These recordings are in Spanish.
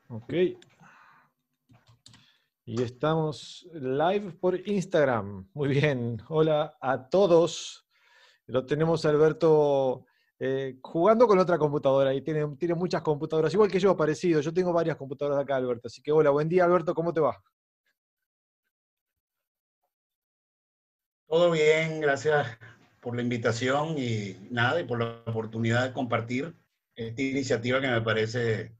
Ok. Y estamos live por Instagram. Muy bien. Hola a todos. Lo tenemos a Alberto jugando con otra computadora y tiene muchas computadoras, igual que yo, parecido. Yo tengo varias computadoras acá, Alberto. Así que hola, buen día, Alberto. ¿Cómo te va? Todo bien, gracias por la invitación y nada, y por la oportunidad de compartir esta iniciativa que me parece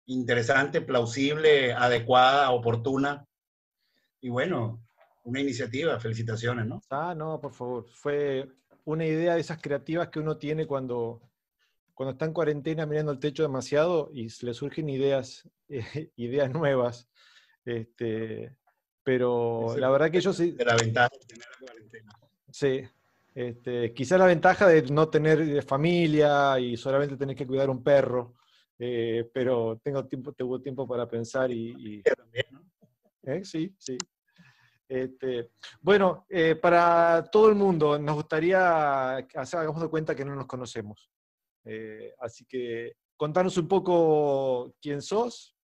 interesante, plausible, adecuada, oportuna y bueno, una iniciativa, felicitaciones, ¿no? Ah, no, por favor. Fue una idea de esas creativas que uno tiene cuando está en cuarentena mirando el techo demasiado y se le surgen ideas, ideas nuevas. Este, pero Esa es la verdad que yo parte sí, de la ventaja de tener la cuarentena. sí, quizá la ventaja de no tener familia y solamente tener que cuidar un perro, pero tengo tiempo para pensar También, ¿no? sí, sí. Bueno, para todo el mundo, nos gustaría hagamos de cuenta que no nos conocemos. Así que contanos un poco quién sos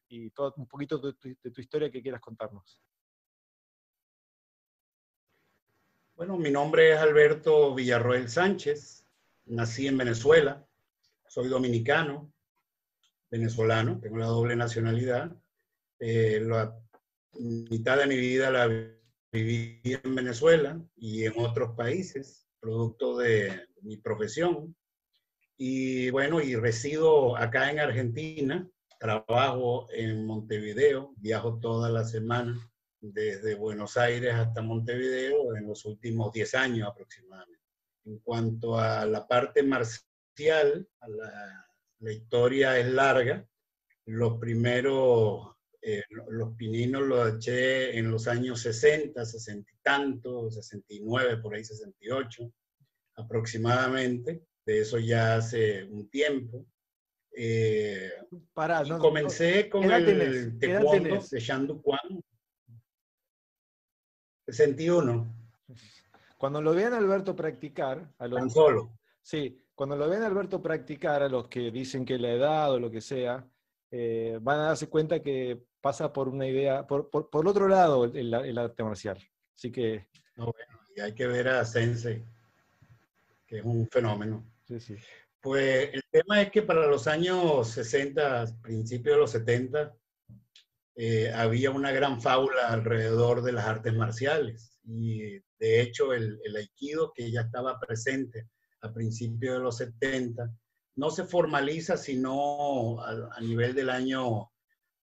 y un poquito de tu historia que quieras contarnos. Bueno, mi nombre es Alberto Villarroel Sánchez, nací en Venezuela, soy dominicano, venezolano, tengo la doble nacionalidad. La mitad de mi vida la viví en Venezuela y en otros países, producto de mi profesión. Y bueno, y resido acá en Argentina, trabajo en Montevideo, viajo toda la semana desde Buenos Aires hasta Montevideo en los últimos 10 años aproximadamente. En cuanto a la parte marcial, la historia es larga. Los primeros, los pininos los eché en los años 60, 60 y tanto, 69, por ahí 68 aproximadamente. De eso ya hace un tiempo. Eh, Pará, y comencé ¿qué con edad tenés? el ¿Qué edad taekwondo tenés? de Shandu Kwan, 61, Cuando lo vean a Alberto practicar, tan solo. sí, cuando lo vean a Alberto practicar, a los que dicen que la edad o lo que sea, van a darse cuenta que pasa por una idea, por el otro lado el arte marcial. Así que, No, bueno, y hay que ver a Sensei, que es un fenómeno. sí, sí. Pues el tema es que para los años 60, principios de los 70, había una gran fábula alrededor de las artes marciales. Y de hecho el aikido, que ya estaba presente a principios de los 70, no se formaliza sino a nivel del año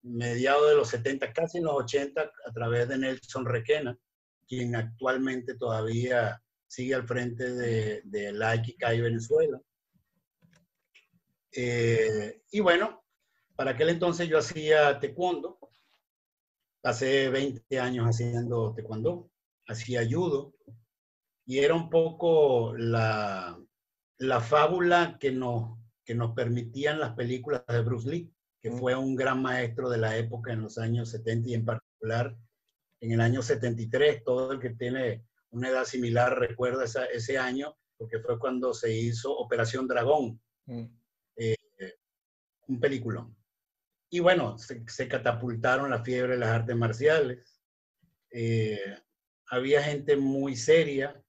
mediado de los 70, casi en los 80, a través de Nelson Requena, quien actualmente todavía sigue al frente de la Aikikai Venezuela. Y bueno, para aquel entonces yo hacía taekwondo. Pasé 20 años haciendo taekwondo, hacía judo, y era un poco la fábula que nos permitían las películas de Bruce Lee, que Mm. fue un gran maestro de la época en los años 70 y en particular en el año 73. Todo el que tiene una edad similar recuerda ese año, porque fue cuando se hizo Operación Dragón, Mm. eh, un peliculón. Y bueno, se catapultaron la fiebre de las artes marciales. Eh, Había gente muy seria,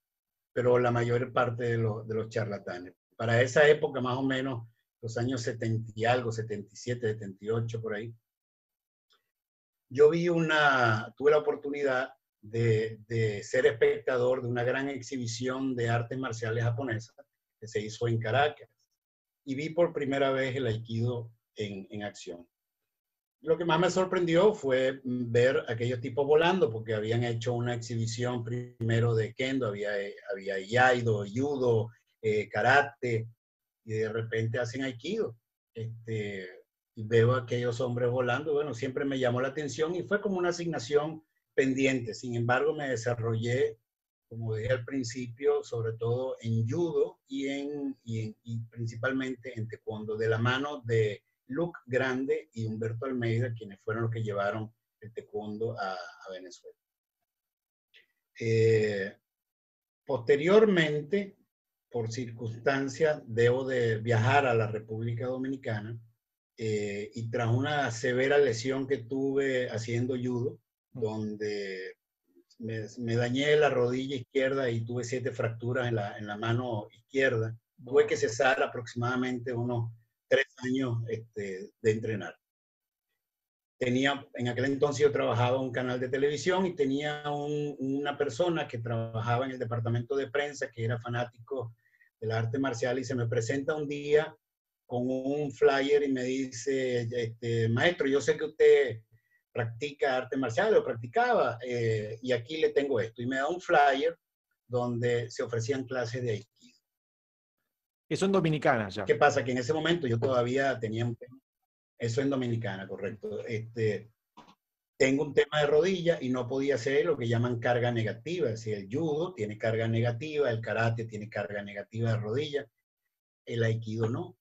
pero la mayor parte de los charlatanes. Para esa época, más o menos, los años 70 y algo, 77, 78, por ahí, yo tuve la oportunidad de ser espectador de una gran exhibición de artes marciales japonesas que se hizo en Caracas y vi por primera vez el aikido en acción. Lo que más me sorprendió fue ver a aquellos tipos volando, porque habían hecho una exhibición primero de kendo, había yaido, judo, karate, y de repente hacen aikido. Este, y veo a aquellos hombres volando, bueno, siempre me llamó la atención y fue como una asignación pendiente. Sin embargo, me desarrollé, como dije al principio, sobre todo en judo y principalmente en taekwondo, de la mano de Luke Grande y Humberto Almeida, quienes fueron los que llevaron el taekwondo a Venezuela. Eh, Posteriormente, por circunstancias, debo de viajar a la República Dominicana y tras una severa lesión que tuve haciendo judo, donde me dañé la rodilla izquierda y tuve 7 fracturas en la mano izquierda, tuve que cesar aproximadamente unos 3 años de entrenar. En aquel entonces yo trabajaba en un canal de televisión y tenía una persona que trabajaba en el departamento de prensa que era fanático de la arte marcial y se me presenta un día con un flyer y me dice, maestro, yo sé que usted practica arte marcial o practicaba y aquí le tengo esto. Y me da un flyer donde se ofrecían clases de Aikido. Eso en Dominicana ya. ¿Qué pasa? Que en ese momento yo todavía tenía un tema. Eso en Dominicana, correcto. Tengo un tema de rodilla y no podía hacer lo que llaman carga negativa. Si el judo tiene carga negativa, el karate tiene carga negativa de rodilla, el aikido no.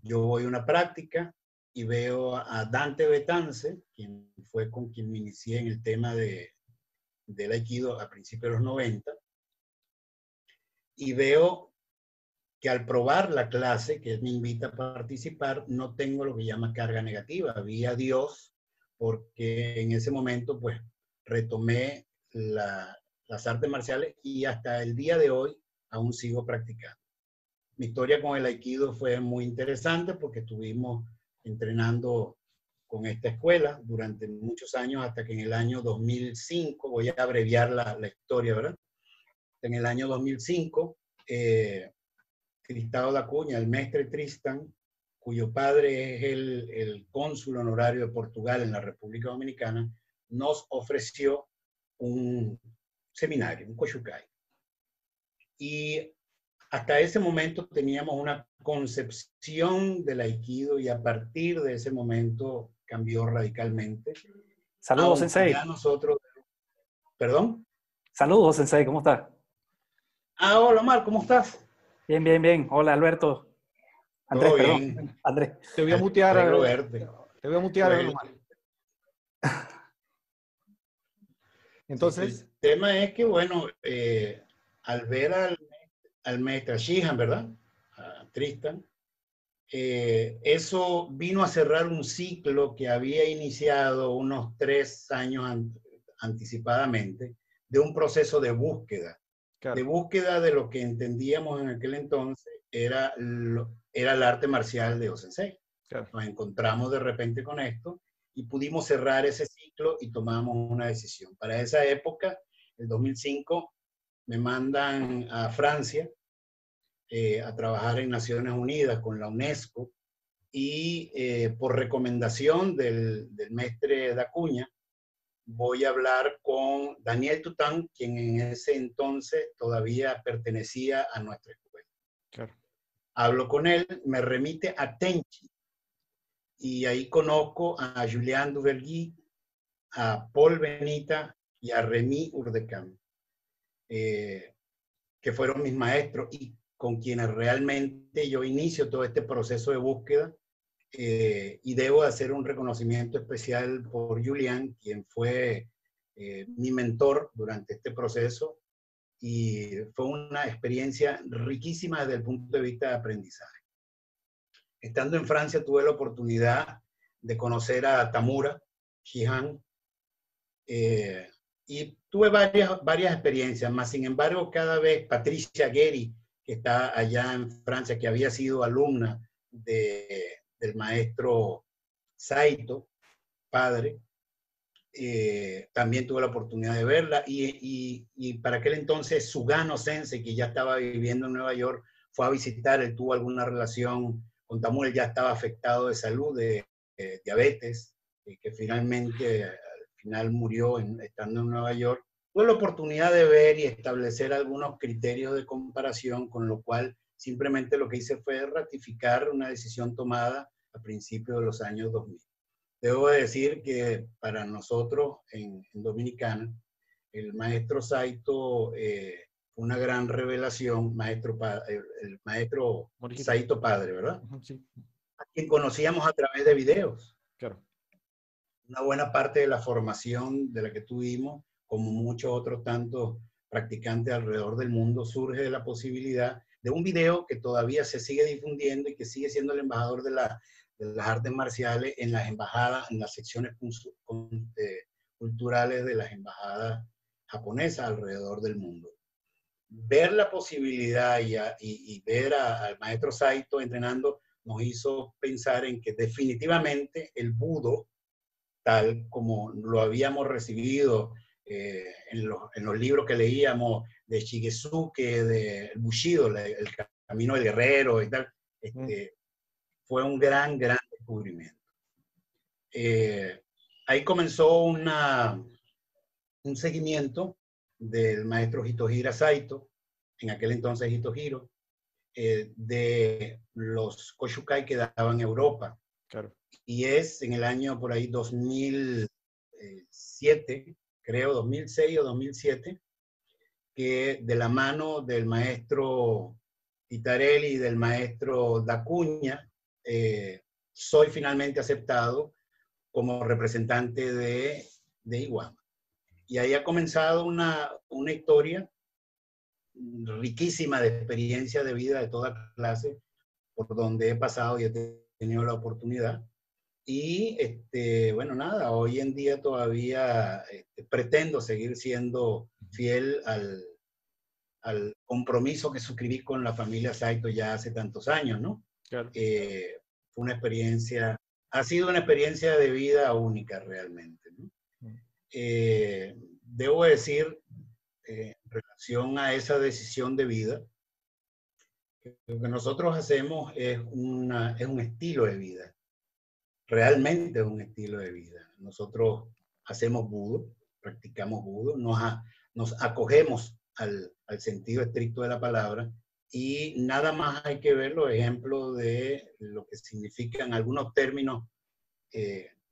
Yo voy a una práctica y veo a Dante Betance, quien fue con quien me inicié en el tema del aikido a principios de los 90, y veo que al probar la clase, que él me invita a participar, no tengo lo que llama carga negativa. Vi a Dios porque en ese momento pues retomé las artes marciales y hasta el día de hoy aún sigo practicando. Mi historia con el Aikido fue muy interesante porque estuvimos entrenando con esta escuela durante muchos años hasta que en el año 2005, voy a abreviar la historia, ¿verdad? En el año 2005, Cristao da Cunha, el mestre Tristan, cuyo padre es el cónsul honorario de Portugal en la República Dominicana, nos ofreció un seminario, un Koshukai. Y hasta ese momento teníamos una concepción del Aikido y a partir de ese momento cambió radicalmente. Saludos, Sensei. Ya nosotros... ¿Perdón? Saludos, Sensei, ¿cómo estás? Ah, hola, Omar, ¿cómo estás? Bien, bien, bien. Hola, Alberto. Andrés, Todo perdón. bien. Andrés. Te voy a mutear. Te voy a mutear, Bueno. Omar. Entonces... El tema es que, bueno, al ver al maestro Shihan, ¿verdad? A Tristan, eso vino a cerrar un ciclo que había iniciado unos 3 años anticipadamente de un proceso de búsqueda. Claro. De búsqueda de lo que entendíamos en aquel entonces era el arte marcial de O-Sensei. Claro. Nos encontramos de repente con esto y pudimos cerrar ese ciclo y tomamos una decisión. Para esa época, el 2005, me mandan a Francia a trabajar en Naciones Unidas con la UNESCO y por recomendación del mestre da Cunha, voy a hablar con Daniel Tután, quien en ese entonces todavía pertenecía a nuestra escuela. Claro. Hablo con él, me remite a Tenchi, y ahí conozco a Julien Duvergy, a Paul Benita y a Remy Urdecam, que fueron mis maestros y con quienes realmente yo inicio todo este proceso de búsqueda. Y debo hacer un reconocimiento especial por Julián, quien fue mi mentor durante este proceso y fue una experiencia riquísima desde el punto de vista de aprendizaje. Estando en Francia tuve la oportunidad de conocer a Tamura Shihan y tuve varias experiencias, más sin embargo cada vez Patricia Guerri, que está allá en Francia, que había sido alumna del maestro Saito, padre, también tuve la oportunidad de verla y para aquel entonces Sugano Sensei, que ya estaba viviendo en Nueva York, fue a visitar, él tuvo alguna relación con Tamura, él ya estaba afectado de salud, de diabetes, que finalmente al final murió estando en Nueva York. Tuve la oportunidad de ver y establecer algunos criterios de comparación, con lo cual simplemente lo que hice fue ratificar una decisión tomada a principios de los años 2000. Debo decir que para nosotros en Dominicana, el maestro Saito fue una gran revelación, el maestro Saito padre, ¿verdad? Sí. A quien conocíamos a través de videos. Claro. Una buena parte de la formación de la que tuvimos, como muchos otros tantos practicantes alrededor del mundo, surge de la posibilidad de un video que todavía se sigue difundiendo y que sigue siendo el embajador de las artes marciales en las embajadas, en las secciones culturales de las embajadas japonesas alrededor del mundo. Ver la posibilidad y ver al maestro Saito entrenando nos hizo pensar en que definitivamente el budo, tal como lo habíamos recibido en los libros que leíamos de Shigesuke, del Bushido, el camino del guerrero y tal, fue un gran descubrimiento. Ahí comenzó un seguimiento del maestro Hitohira Saito, en aquel entonces Hitohiro, de los Koshukai que daban en Europa. Claro. Y es en el año por ahí 2007, creo, 2006 o 2007, que de la mano del maestro Itarelli y del maestro Dacuña, soy finalmente aceptado como representante de Iwama. Y ahí ha comenzado una historia riquísima de experiencia de vida de toda clase, por donde he pasado y he tenido la oportunidad. Y bueno, nada, hoy en día todavía pretendo seguir siendo fiel al compromiso que suscribí con la familia Saito ya hace tantos años, ¿no? Claro. Fue una experiencia, ha sido una experiencia de vida única realmente, ¿no? Debo decir, en relación a esa decisión de vida, que lo que nosotros hacemos es un estilo de vida. Realmente es un estilo de vida. Nosotros hacemos budo, practicamos budo, nos acogemos al sentido estricto de la palabra y nada más hay que ver los ejemplos de lo que significan algunos términos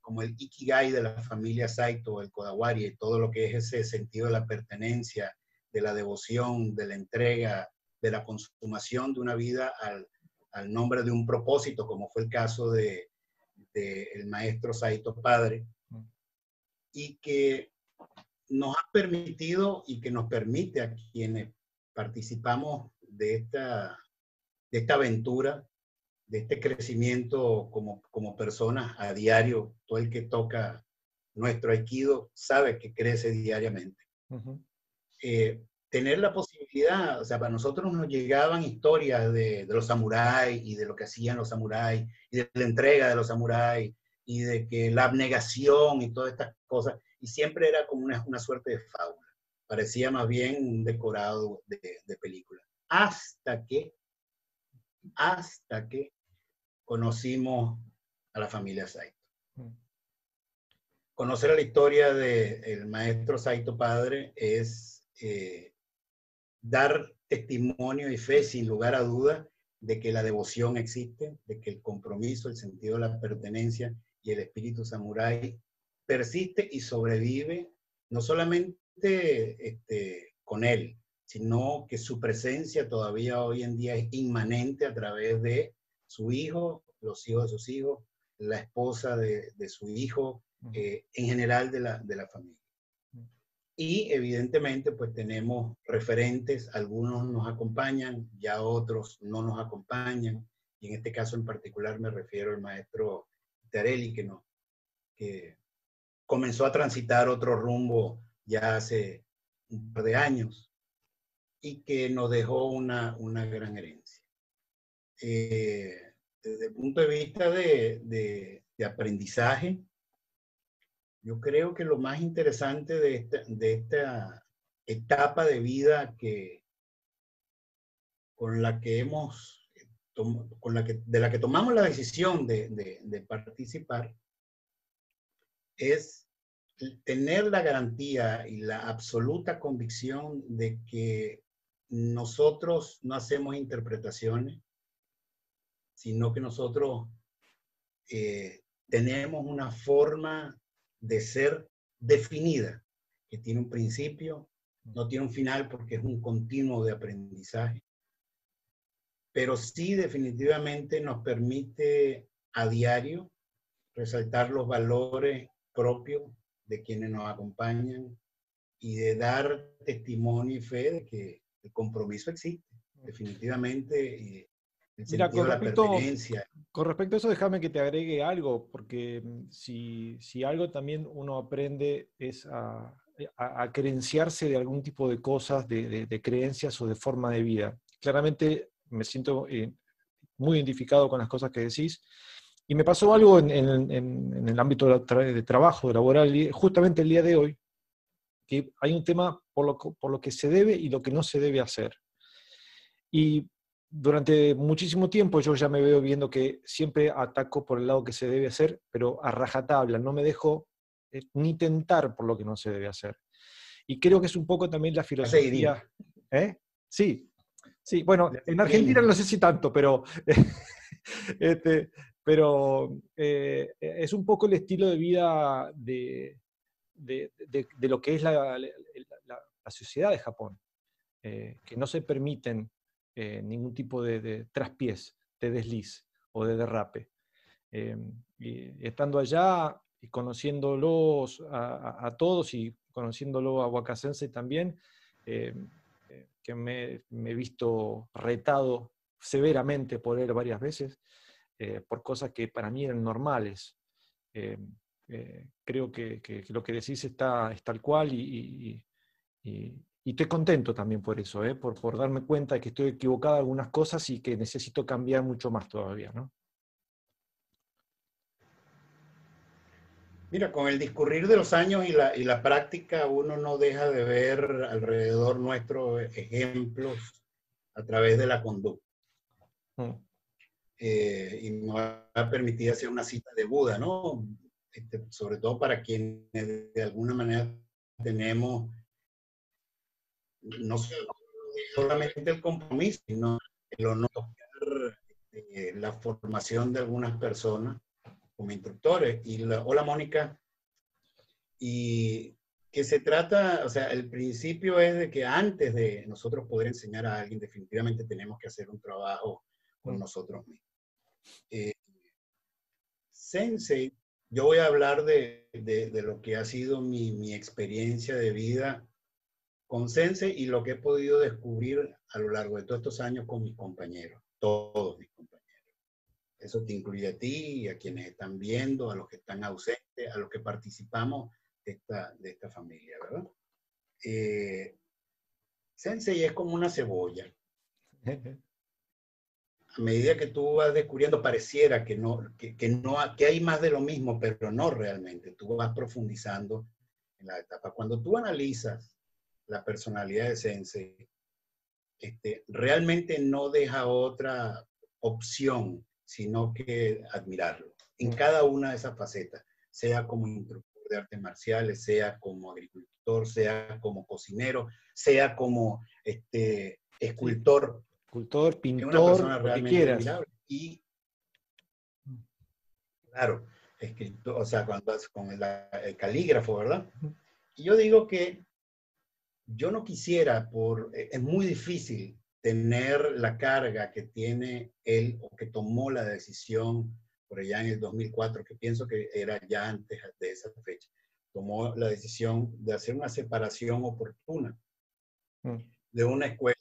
como el Ikigai de la familia Saito, el Kodawari, y todo lo que es ese sentido de la pertenencia, de la devoción, de la entrega, de la consumación de una vida al nombre de un propósito, como fue el caso del maestro Saito padre, y que nos ha permitido y que nos permite a quienes participamos de esta aventura, de este crecimiento como personas a diario. Todo el que toca nuestro aikido sabe que crece diariamente. Tener la posibilidad, o sea, para nosotros nos llegaban historias de los samuráis y de lo que hacían los samuráis y de la entrega de los samuráis y de que la abnegación y todas estas cosas, y siempre era como una suerte de fábula. Parecía más bien un decorado de película. Hasta que conocimos a la familia Saito. Conocer la historia del maestro Saito padre es dar testimonio y fe sin lugar a duda de que la devoción existe, de que el compromiso, el sentido de la pertenencia y el espíritu samurái persiste y sobrevive, no solamente con él, sino que su presencia todavía hoy en día es inmanente a través de su hijo, los hijos de sus hijos, la esposa de su hijo, en general de la familia. Y evidentemente pues tenemos referentes, algunos nos acompañan, ya otros no nos acompañan, y en este caso en particular me refiero al maestro Tarelli, que comenzó a transitar otro rumbo ya hace un par de años y que nos dejó una gran herencia. Desde el punto de vista de aprendizaje, yo creo que lo más interesante de esta etapa de vida de la que tomamos la decisión de participar es tener la garantía y la absoluta convicción de que nosotros no hacemos interpretaciones, sino que nosotros tenemos una forma de ser definida, que tiene un principio, no tiene un final porque es un continuo de aprendizaje, pero sí definitivamente nos permite a diario resaltar los valores propios de quienes nos acompañan y de dar testimonio y fe de que el compromiso existe. Definitivamente el Mira, sentido de la pertenencia. con respecto a eso, déjame que te agregue algo, porque si algo también uno aprende es a creenciarse de algún tipo de cosas, de creencias o de forma de vida. Claramente me siento muy identificado con las cosas que decís, y me pasó algo en el ámbito de trabajo, laboral, justamente el día de hoy, que hay un tema por lo que se debe y lo que no se debe hacer. Y durante muchísimo tiempo yo ya me veo viendo que siempre ataco por el lado que se debe hacer, pero a rajatabla, no me dejo ni tentar por lo que no se debe hacer. Y creo que es un poco también la Seguidín, filosofía. ¿Eh? Sí, sí, bueno, de en Argentina disciplina. no sé si tanto, pero, este, pero es un poco el estilo de vida de lo que es la sociedad de Japón, que no se permiten ningún tipo de traspiés, de desliz o de derrape. Y estando allá y conociéndolos a todos y conociéndolo a Wakasense también, eh, que me he visto retado severamente por él varias veces, por cosas que para mí eran normales. Eh, Creo que lo que decís es tal cual y estoy contento también por eso, por darme cuenta de que estoy equivocado en algunas cosas y que necesito cambiar mucho más todavía, ¿no? Mira, con el discurrir de los años y la práctica, uno no deja de ver alrededor nuestro ejemplos a través de la conducta. Mm. Y me va a permitir hacer una cita de Buda, ¿no? Sobre todo para quienes de alguna manera tenemos no solamente el compromiso, sino el honor de la formación de algunas personas como instructores. Hola, Mónica. Y que se trata, o sea, el principio es de que antes de nosotros poder enseñar a alguien, definitivamente tenemos que hacer un trabajo con nosotros mismos. Sensei, yo voy a hablar de lo que ha sido mi experiencia de vida con Sensei y lo que he podido descubrir a lo largo de todos estos años con mis compañeros, todos mis compañeros. Eso te incluye a ti, a quienes están viendo, a los que están ausentes, a los que participamos de esta familia, ¿verdad? Sensei es como una cebolla. A medida que tú vas descubriendo, pareciera que hay más de lo mismo, pero no realmente. Tú vas profundizando en la etapa. Cuando tú analizas la personalidad de Sensei, realmente no deja otra opción sino que admirarlo en cada una de esas facetas, sea como instructor de artes marciales, sea como agricultor, sea como cocinero, sea como escultor. Sí. Escultor, Es una pintor, persona lo que realmente quieras. admirable. Y claro, escritor, o sea, cuando con el calígrafo, ¿verdad? Y yo digo que yo no quisiera, es muy difícil tener la carga que tiene él o que tomó la decisión por allá en el 2004, que pienso que era ya antes de esa fecha, tomó la decisión de hacer una separación oportuna de una escuela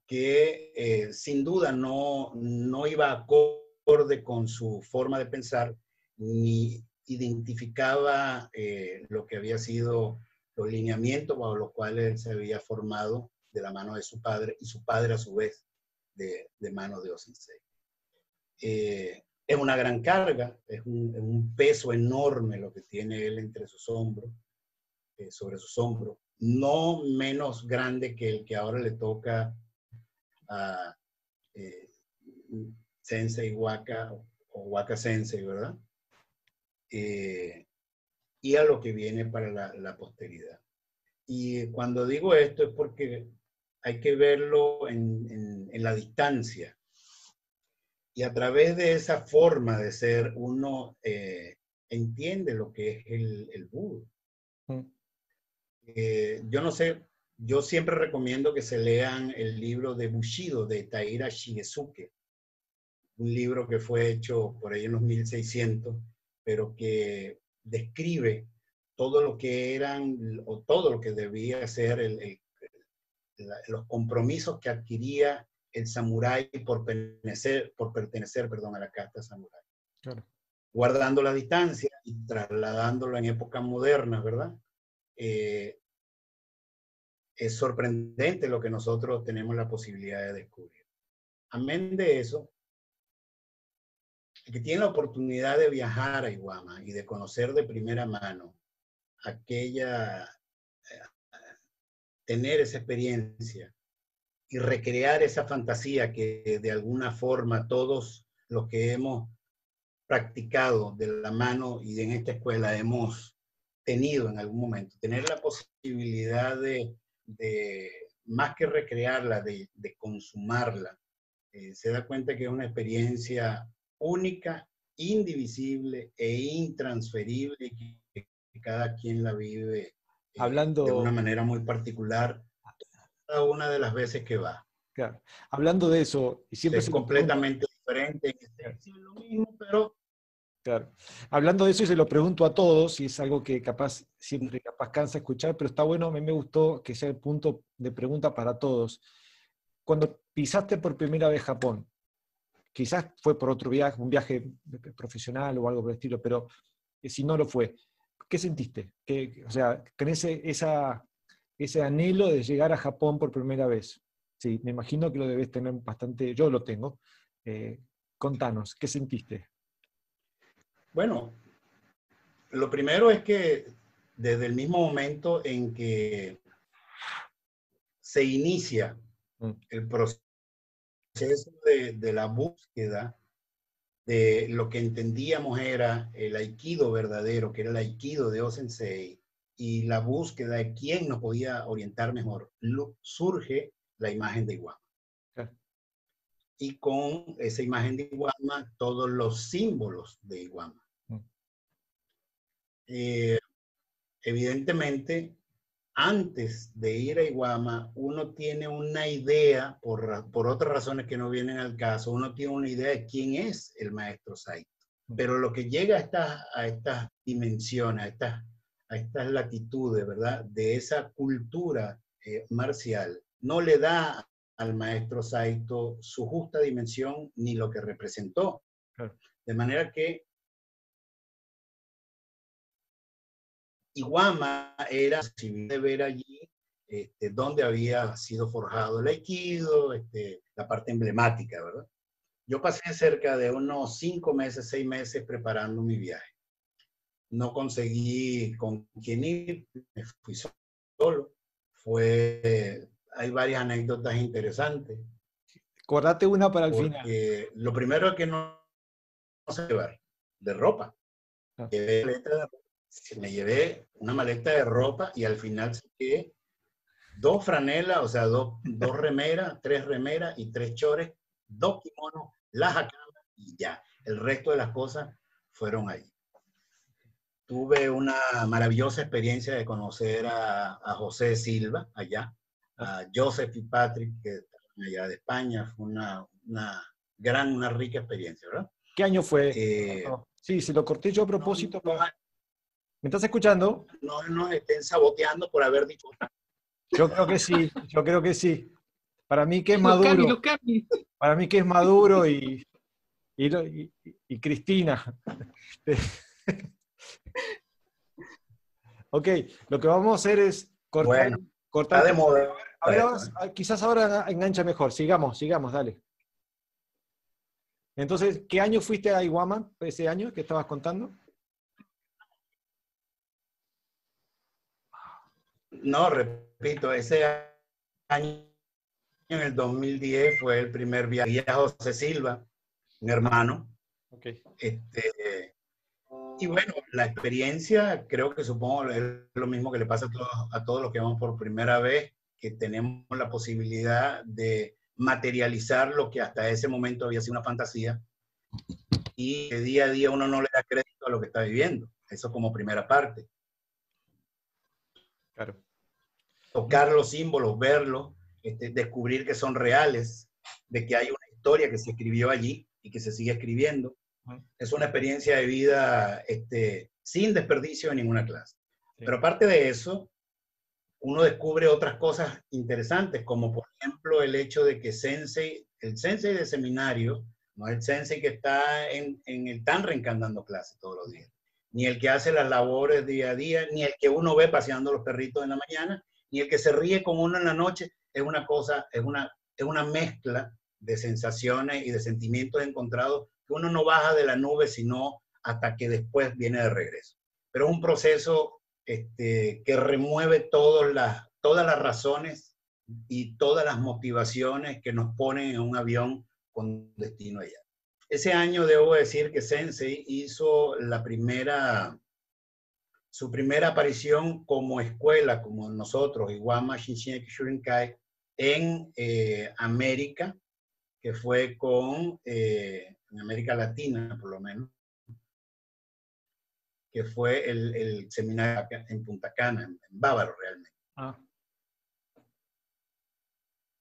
que sin duda no iba acorde con su forma de pensar, ni identificaba lo que había sido los lineamientos bajo los cuales él se había formado de la mano de su padre, y su padre a su vez de mano de O-Sensei. Es una gran carga, es un peso enorme lo que tiene él entre sus hombros, sobre sus hombros, no menos grande que el que ahora le toca a Sensei Waka o Waka Sensei, ¿verdad? Y a lo que viene para la posteridad. Y cuando digo esto es porque hay que verlo en la distancia. Y a través de esa forma de ser, uno entiende lo que es el Budo. Yo no sé, yo siempre recomiendo que se lean el libro de Bushido de Taira Shigesuke, un libro que fue hecho por ahí en los 1600, pero que describe todo lo que eran o todo lo que debía ser los compromisos que adquiría el samurái por pertenecer, perdón, a la casta samurái. Claro. Guardando la distancia y trasladándolo en épocas modernas, ¿verdad? Es sorprendente lo que nosotros tenemos la posibilidad de descubrir. Amén de eso, el que tiene la oportunidad de viajar a Iguama y de conocer de primera mano tener esa experiencia y recrear esa fantasía que de alguna forma todos los que hemos practicado de la mano y en esta escuela hemos tenido en algún momento, tener la posibilidad de más que recrearla, de consumarla, se da cuenta que es una experiencia única, indivisible e intransferible, que cada quien la vive de una manera muy particular cada una de las veces que va. Claro. Hablando de eso, y siempre es completamente diferente, es lo mismo, pero... Claro. Hablando de eso, y se lo pregunto a todos, y es algo que siempre cansa escuchar, pero está bueno, a mí me gustó que sea el punto de pregunta para todos. Cuando pisaste por primera vez Japón, quizás fue por otro viaje, un viaje profesional o algo por el estilo, pero si no lo fue, ¿qué sentiste? O sea, con ese anhelo de llegar a Japón por primera vez. Sí, me imagino que lo debes tener bastante, yo lo tengo. Contanos, ¿qué sentiste? Bueno, lo primero es que desde el mismo momento en que se inicia el proceso de la búsqueda de lo que entendíamos era el aikido verdadero, que era el aikido de O-sensei, y la búsqueda de quién nos podía orientar mejor, surge la imagen de Iguama. Okay. Y con esa imagen de Iguama, todos los símbolos de Iguama. Evidentemente, antes de ir a Iguama, uno tiene una idea, por otras razones que no vienen al caso, uno tiene una idea de quién es el maestro Saito. Pero lo que llega a estas dimensiones, a estas latitudes, ¿verdad? De esa cultura marcial, no le da al maestro Saito su justa dimensión ni lo que representó. Claro. De manera que Iguama era posible ver allí donde había sido forjado el aikido, la parte emblemática, ¿verdad? Yo pasé cerca de unos 5 meses, 6 meses preparando mi viaje. No conseguí con quién ir, me fui solo. Hay varias anécdotas interesantes. Acordate una para el final. Lo primero es que no se llevar de ropa. Ah. Me llevé una maleta de ropa y al final saqué 2 franelas, o sea, dos remeras, 3 remeras y 3 chores, 2 kimonos, las hakamas y ya. El resto de las cosas fueron ahí. Tuve una maravillosa experiencia de conocer a José Silva allá, a Joseph y Patrick, que estaban allá de España. Fue una rica experiencia, ¿verdad? ¿Qué año fue? Sí, se lo corté yo a propósito. ¿Me estás escuchando? No nos estén saboteando por haber dicho. Yo creo que sí, yo creo que sí. Para mí que es Maduro. Para mí que es Maduro y Cristina. Ok, lo que vamos a hacer es cortar. Bueno, cortar de moda. A ver, quizás ahora engancha mejor. Sigamos, dale. Entonces, ¿qué año fuiste a Iguama? ¿Ese año que estabas contando? No, repito, ese año, en el 2010, fue el primer viaje a José Silva, mi hermano. Okay. Y bueno, la experiencia, creo que supongo es lo mismo que le pasa a todos los que vamos por primera vez, que tenemos la posibilidad de materializar lo que hasta ese momento había sido una fantasía, y de día a día uno no le da crédito a lo que está viviendo. Eso como primera parte. Claro. Tocar los símbolos, verlos, descubrir que son reales, de que hay una historia que se escribió allí y que se sigue escribiendo. Es una experiencia de vida sin desperdicio en ninguna clase. Sí. Pero aparte de eso, uno descubre otras cosas interesantes, como por ejemplo el hecho de que el sensei de seminario, no es el sensei que está en el Tanrenkan dando clases todos los días, ni el que hace las labores día a día, ni el que uno ve paseando los perritos en la mañana, ni el que se ríe con uno en la noche. Es una cosa, es una mezcla de sensaciones y de sentimientos encontrados que uno no baja de la nube sino hasta que después viene de regreso. Pero es un proceso que remueve todas las razones y todas las motivaciones que nos ponen en un avión con destino allá. Ese año debo decir que Sensei hizo su primera aparición como escuela, como nosotros, Iwama Shinshineki Shurinkai, en América, que fue en América Latina, por lo menos, que fue el seminario en Punta Cana, en Bávaro realmente.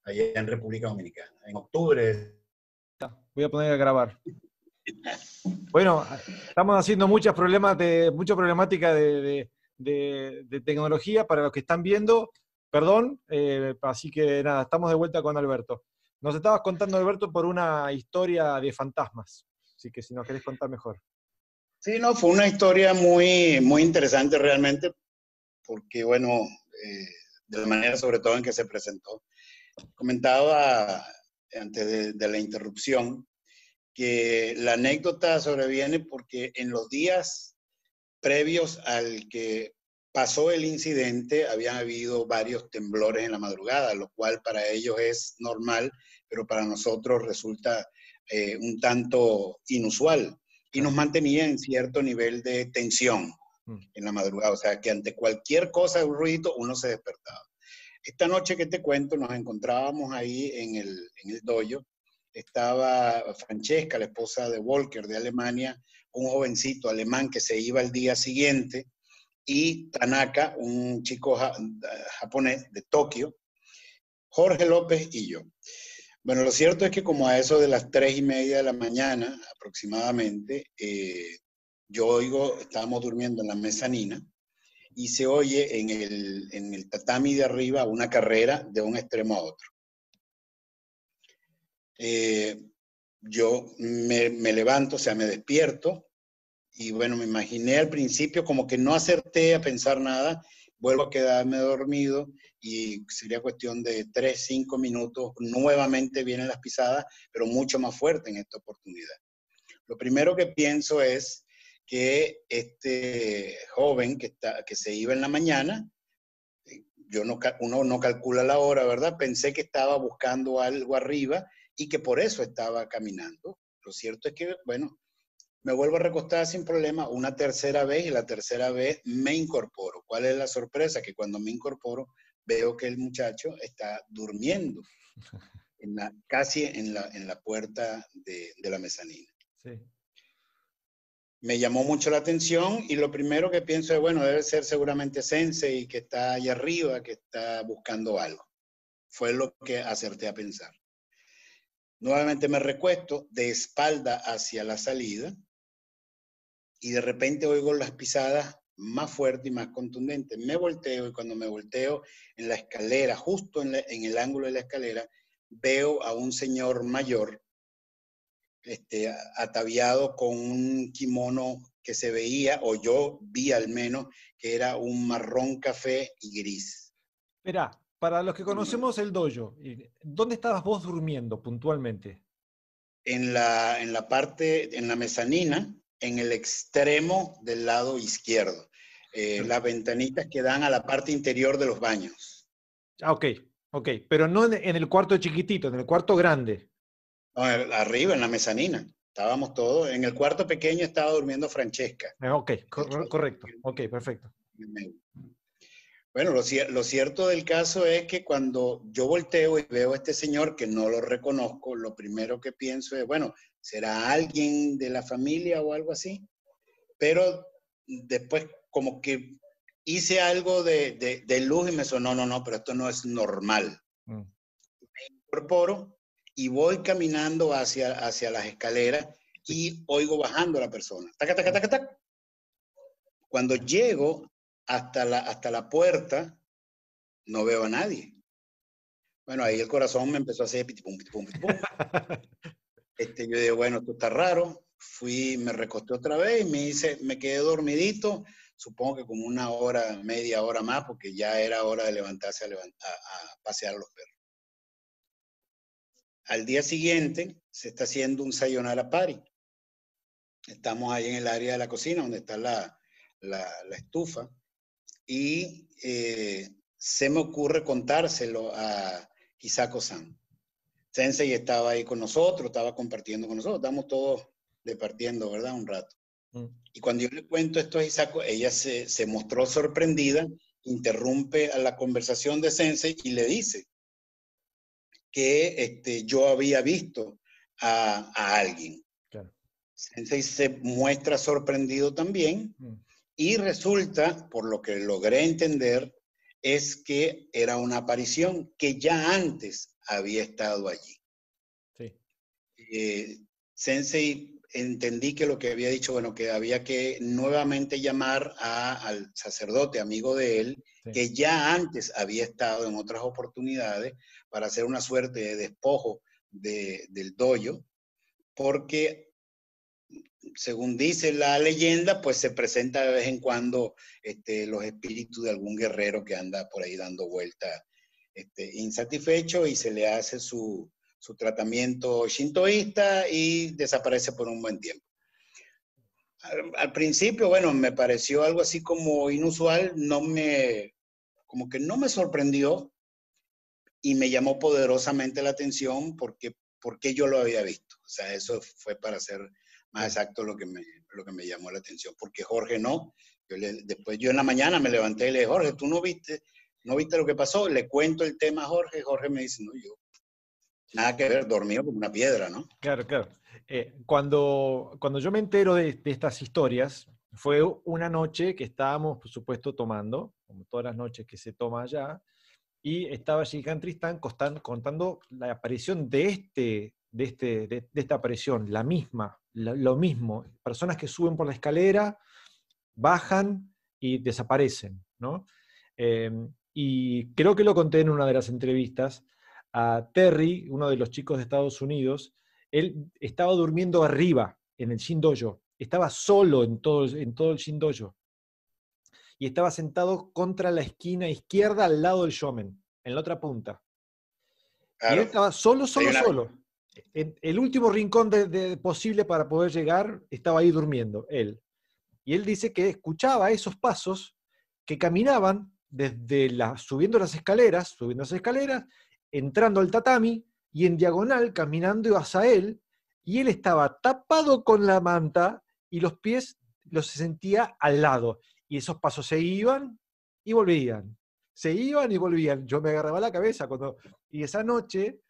Allá en República Dominicana, en octubre. Voy a poner a grabar. Bueno, estamos haciendo mucha problemática de tecnología para los que están viendo. Perdón, así que nada, estamos de vuelta con Alberto. Nos estabas contando, Alberto, por una historia de fantasmas. Así que si nos querés contar mejor. Sí, no, fue una historia muy, muy interesante realmente, porque bueno, de la manera sobre todo en que se presentó. Comentaba antes de la interrupción que la anécdota sobreviene porque en los días previos al que pasó el incidente habían habido varios temblores en la madrugada, lo cual para ellos es normal, pero para nosotros resulta un tanto inusual y nos mantenía en cierto nivel de tensión en la madrugada, o sea que ante cualquier cosa, un ruido, uno se despertaba. Esta noche que te cuento, nos encontrábamos ahí en el dojo. Estaba Francesca, la esposa de Volker de Alemania, un jovencito alemán que se iba el día siguiente, y Tanaka, un chico japonés de Tokio, Jorge López y yo. Bueno, lo cierto es que como a eso de las 3:30 de la mañana aproximadamente, estábamos durmiendo en la mezanina, y se oye en el tatami de arriba una carrera de un extremo a otro. Yo me levanto, o sea, me despierto, y bueno, me imaginé al principio como que no acerté a pensar nada, vuelvo a quedarme dormido, y sería cuestión de 3, 5 minutos, nuevamente vienen las pisadas, pero mucho más fuerte en esta oportunidad. Lo primero que pienso es que este joven que se iba en la mañana, uno no calcula la hora, ¿verdad? Pensé que estaba buscando algo arriba y que por eso estaba caminando. Lo cierto es que, bueno, me vuelvo a recostar sin problema una tercera vez, y la tercera vez me incorporo. ¿Cuál es la sorpresa? Que cuando me incorporo veo que el muchacho está durmiendo casi en la puerta de la mezanina. Sí. Me llamó mucho la atención, y lo primero que pienso es, bueno, debe ser seguramente Sensei que está allá arriba, que está buscando algo. Fue lo que acerté a pensar. Nuevamente me recuesto de espalda hacia la salida, y de repente oigo las pisadas más fuertes y más contundentes. Me volteo, y cuando me volteo en la escalera, justo en el ángulo de la escalera, veo a un señor mayor, ataviado con un kimono que se veía, o yo vi al menos, que era un marrón café y gris. Espera, para los que conocemos el dojo, ¿dónde estabas vos durmiendo puntualmente? En la mezanina, en el extremo del lado izquierdo. Las ventanitas que dan a la parte interior de los baños. Ah, ok, pero no en el cuarto chiquitito, en el cuarto grande. No, arriba, en la mezanina. Estábamos todos. En el cuarto pequeño estaba durmiendo Francesca. Ok, correcto. Ok, perfecto. Bueno, lo cierto del caso es que cuando yo volteo y veo a este señor que no lo reconozco, lo primero que pienso es, bueno, ¿será alguien de la familia o algo así? Pero después como que hice algo de luz y me sonó, no, pero esto no es normal. Me incorporo y voy caminando hacia las escaleras, y oigo bajando a la persona. Taca, taca, taca, taca. Cuando llego hasta la puerta, no veo a nadie. Bueno, ahí el corazón me empezó a hacer pitipum, pitipum, pitipum. Yo digo, bueno, esto está raro. Fui, me recosté otra vez y me quedé dormidito, supongo que como una hora, media hora más, porque ya era hora de levantarse a pasear a los perros. Al día siguiente se está haciendo un sayonara party. Estamos ahí en el área de la cocina, donde está la estufa, y se me ocurre contárselo a Hisako-san. Sensei estaba ahí con nosotros, estaba compartiendo con nosotros, estamos todos departiendo, ¿verdad? Un rato. Y cuando yo le cuento esto a Hisako, ella se mostró sorprendida, interrumpe a la conversación de Sensei y le dice que yo había visto a alguien. Claro. Sensei se muestra sorprendido también y resulta, por lo que logré entender, es que era una aparición que ya antes había estado allí. Sí. Sensei entendí que lo que había dicho, bueno, que había que nuevamente llamar al sacerdote amigo de él, sí, que ya antes había estado en otras oportunidades para hacer una suerte de despojo del dojo, porque según dice la leyenda, pues se presenta de vez en cuando los espíritus de algún guerrero que anda por ahí dando vueltas insatisfecho y se le hace su tratamiento shintoísta y desaparece por un buen tiempo. Al principio, bueno, me pareció algo así como inusual, como que no me sorprendió y me llamó poderosamente la atención porque yo lo había visto. O sea, eso fue para ser más exacto lo que me llamó la atención, porque Jorge no. Después yo en la mañana me levanté y le dije, Jorge, ¿tú no viste lo que pasó? Le cuento el tema a Jorge, Jorge me dice, no, yo nada que ver, dormido como una piedra, ¿no? Claro, claro. Cuando yo me entero de estas historias, fue una noche que estábamos, por supuesto, tomando, como todas las noches que se toma allá, y estaba Gillian Tristán contando la aparición de esta aparición, la misma, lo mismo. Personas que suben por la escalera, bajan y desaparecen, ¿no? Y creo que lo conté en una de las entrevistas a Terry, uno de los chicos de Estados Unidos. Él estaba durmiendo arriba, en el Shin-Dojo. Estaba solo en todo el Shin-Dojo. Y estaba sentado contra la esquina izquierda al lado del shomen, en la otra punta. Claro. Y él estaba solo. En el último rincón posible para poder llegar, estaba ahí durmiendo, él. Y él dice que escuchaba esos pasos que caminaban subiendo las escaleras, entrando al tatami, y en diagonal, caminando hacia él, y él estaba tapado con la manta, y los pies los sentía al lado. Y esos pasos se iban y volvían. Se iban y volvían. Yo me agarraba la cabeza y esa noche,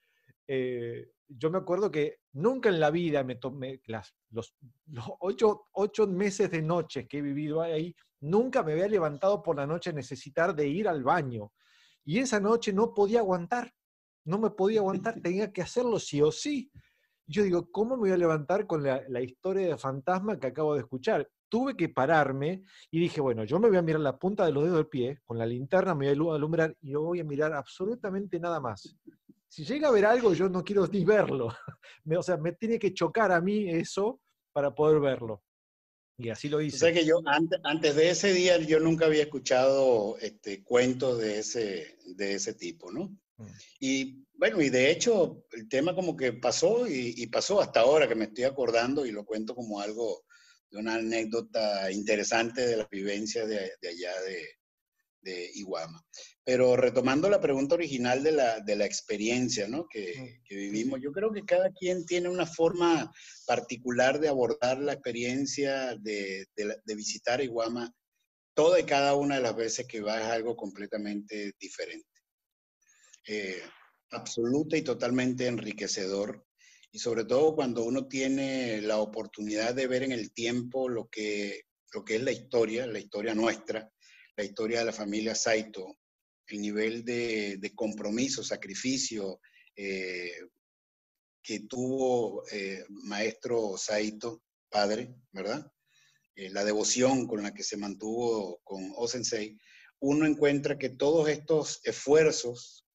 yo me acuerdo que nunca en la vida me tomé los 8 meses de noches que he vivido ahí, nunca me había levantado por la noche a necesitar de ir al baño. Y esa noche no podía aguantar. No me podía aguantar, tenía que hacerlo sí o sí. Yo digo, ¿cómo me voy a levantar con la historia de fantasma que acabo de escuchar? Tuve que pararme y dije, bueno, yo me voy a mirar la punta de los dedos del pie, con la linterna me voy a alumbrar y no voy a mirar absolutamente nada más. Si llega a ver algo, yo no quiero ni verlo. O sea, me tiene que chocar a mí eso para poder verlo. Y así lo hice. O sea que yo antes de ese día yo nunca había escuchado cuentos de ese tipo, ¿no? Y bueno, y de hecho el tema como que pasó y pasó hasta ahora que me estoy acordando y lo cuento como algo de una anécdota interesante de las vivencias de allá de Iwama. Pero retomando la pregunta original de la experiencia, ¿no? que vivimos, yo creo que cada quien tiene una forma particular de abordar la experiencia de visitar Iwama. Toda y cada una de las veces que va es algo completamente diferente. Absoluta y totalmente enriquecedor, y sobre todo cuando uno tiene la oportunidad de ver en el tiempo lo que es la historia nuestra, la historia de la familia Saito, el nivel de compromiso, sacrificio que tuvo maestro Saito, padre, ¿verdad? La devoción con la que se mantuvo con O-Sensei. uno encuentra que todos estos esfuerzos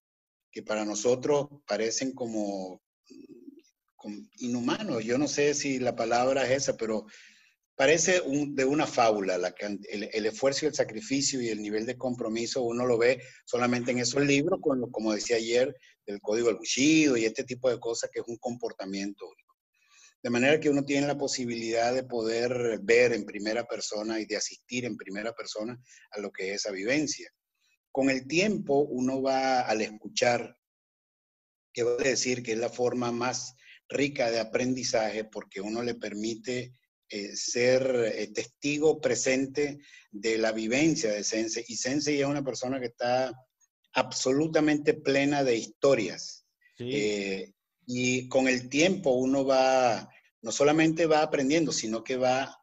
que para nosotros parecen como inhumanos, yo no sé si la palabra es esa, pero parece de una fábula, el esfuerzo y el sacrificio y el nivel de compromiso uno lo ve solamente en esos libros, como decía ayer, del Código del Bushido y este tipo de cosas que es un comportamiento. De manera que uno tiene la posibilidad de poder ver en primera persona y de asistir en primera persona a lo que es esa vivencia. Con el tiempo uno va al escuchar, que va a decir que es la forma más rica de aprendizaje porque uno le permite ser testigo presente de la vivencia de Sensei. Y Sensei es una persona que está absolutamente plena de historias. Sí. Y con el tiempo uno va, no solamente va aprendiendo, sino que va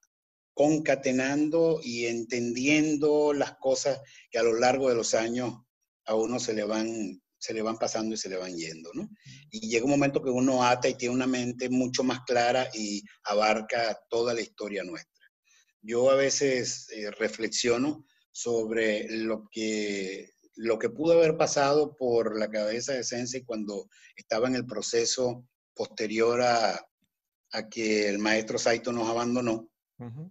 concatenando y entendiendo las cosas que a lo largo de los años a uno se le van pasando y se le van yendo, ¿no? Y llega un momento que uno ata y tiene una mente mucho más clara y abarca toda la historia nuestra. Yo a veces reflexiono sobre lo que pudo haber pasado por la cabeza de Sensei cuando estaba en el proceso posterior a que el maestro Saito nos abandonó. Uh-huh.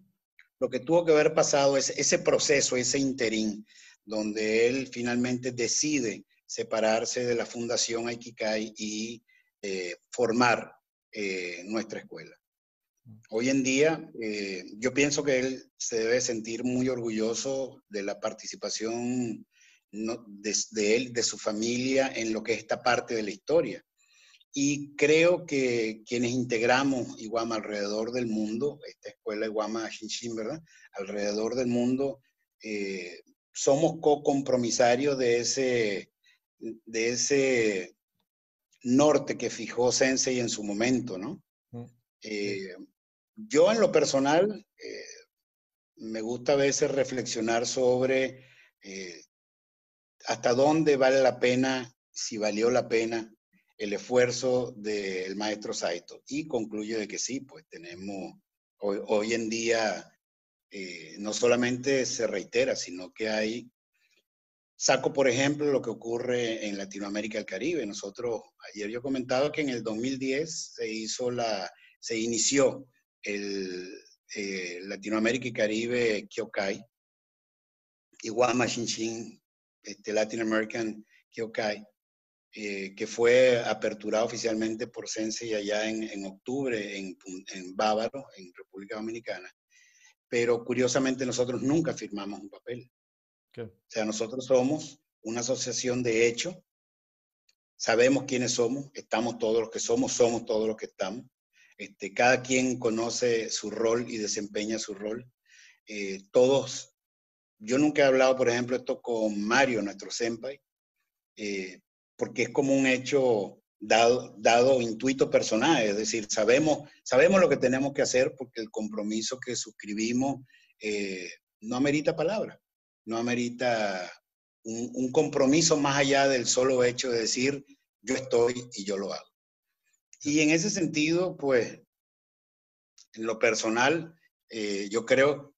Lo que tuvo que haber pasado es ese proceso, ese interín, donde él finalmente decide separarse de la Fundación Aikikai y formar nuestra escuela. Hoy en día, yo pienso que él se debe sentir muy orgulloso de la participación de él, de su familia, en lo que es esta parte de la historia. Y creo que quienes integramos Iwama alrededor del mundo, esta escuela Iwama Shinshin, ¿verdad? Alrededor del mundo, somos co-compromisarios de ese norte que fijó Sensei en su momento, ¿no? Yo en lo personal, me gusta a veces reflexionar sobre hasta dónde vale la pena, si valió la pena el esfuerzo del maestro Saito. Y concluyo de que sí, pues tenemos, hoy en día, no solamente se reitera, sino que hay, saco por ejemplo lo que ocurre en Latinoamérica y el Caribe. Nosotros, ayer yo comentaba que en el 2010 se inició el Latinoamérica y Caribe Kyokai, Iwama Shinshin, Latin American Kyokai, que fue aperturado oficialmente por Sensei allá en octubre en Bávaro, en República Dominicana. Pero curiosamente nosotros nunca firmamos un papel. ¿Qué? O sea, nosotros somos una asociación de hecho, sabemos quiénes somos, estamos todos los que somos todos los que estamos. Cada quien conoce su rol y desempeña su rol. Todos, yo nunca he hablado, por ejemplo, esto con Mario, nuestro senpai, porque es como un hecho dado intuito personal, es decir, sabemos lo que tenemos que hacer porque el compromiso que suscribimos no amerita palabras, no amerita un compromiso más allá del solo hecho de decir yo estoy y yo lo hago. Y en ese sentido, pues, en lo personal, yo creo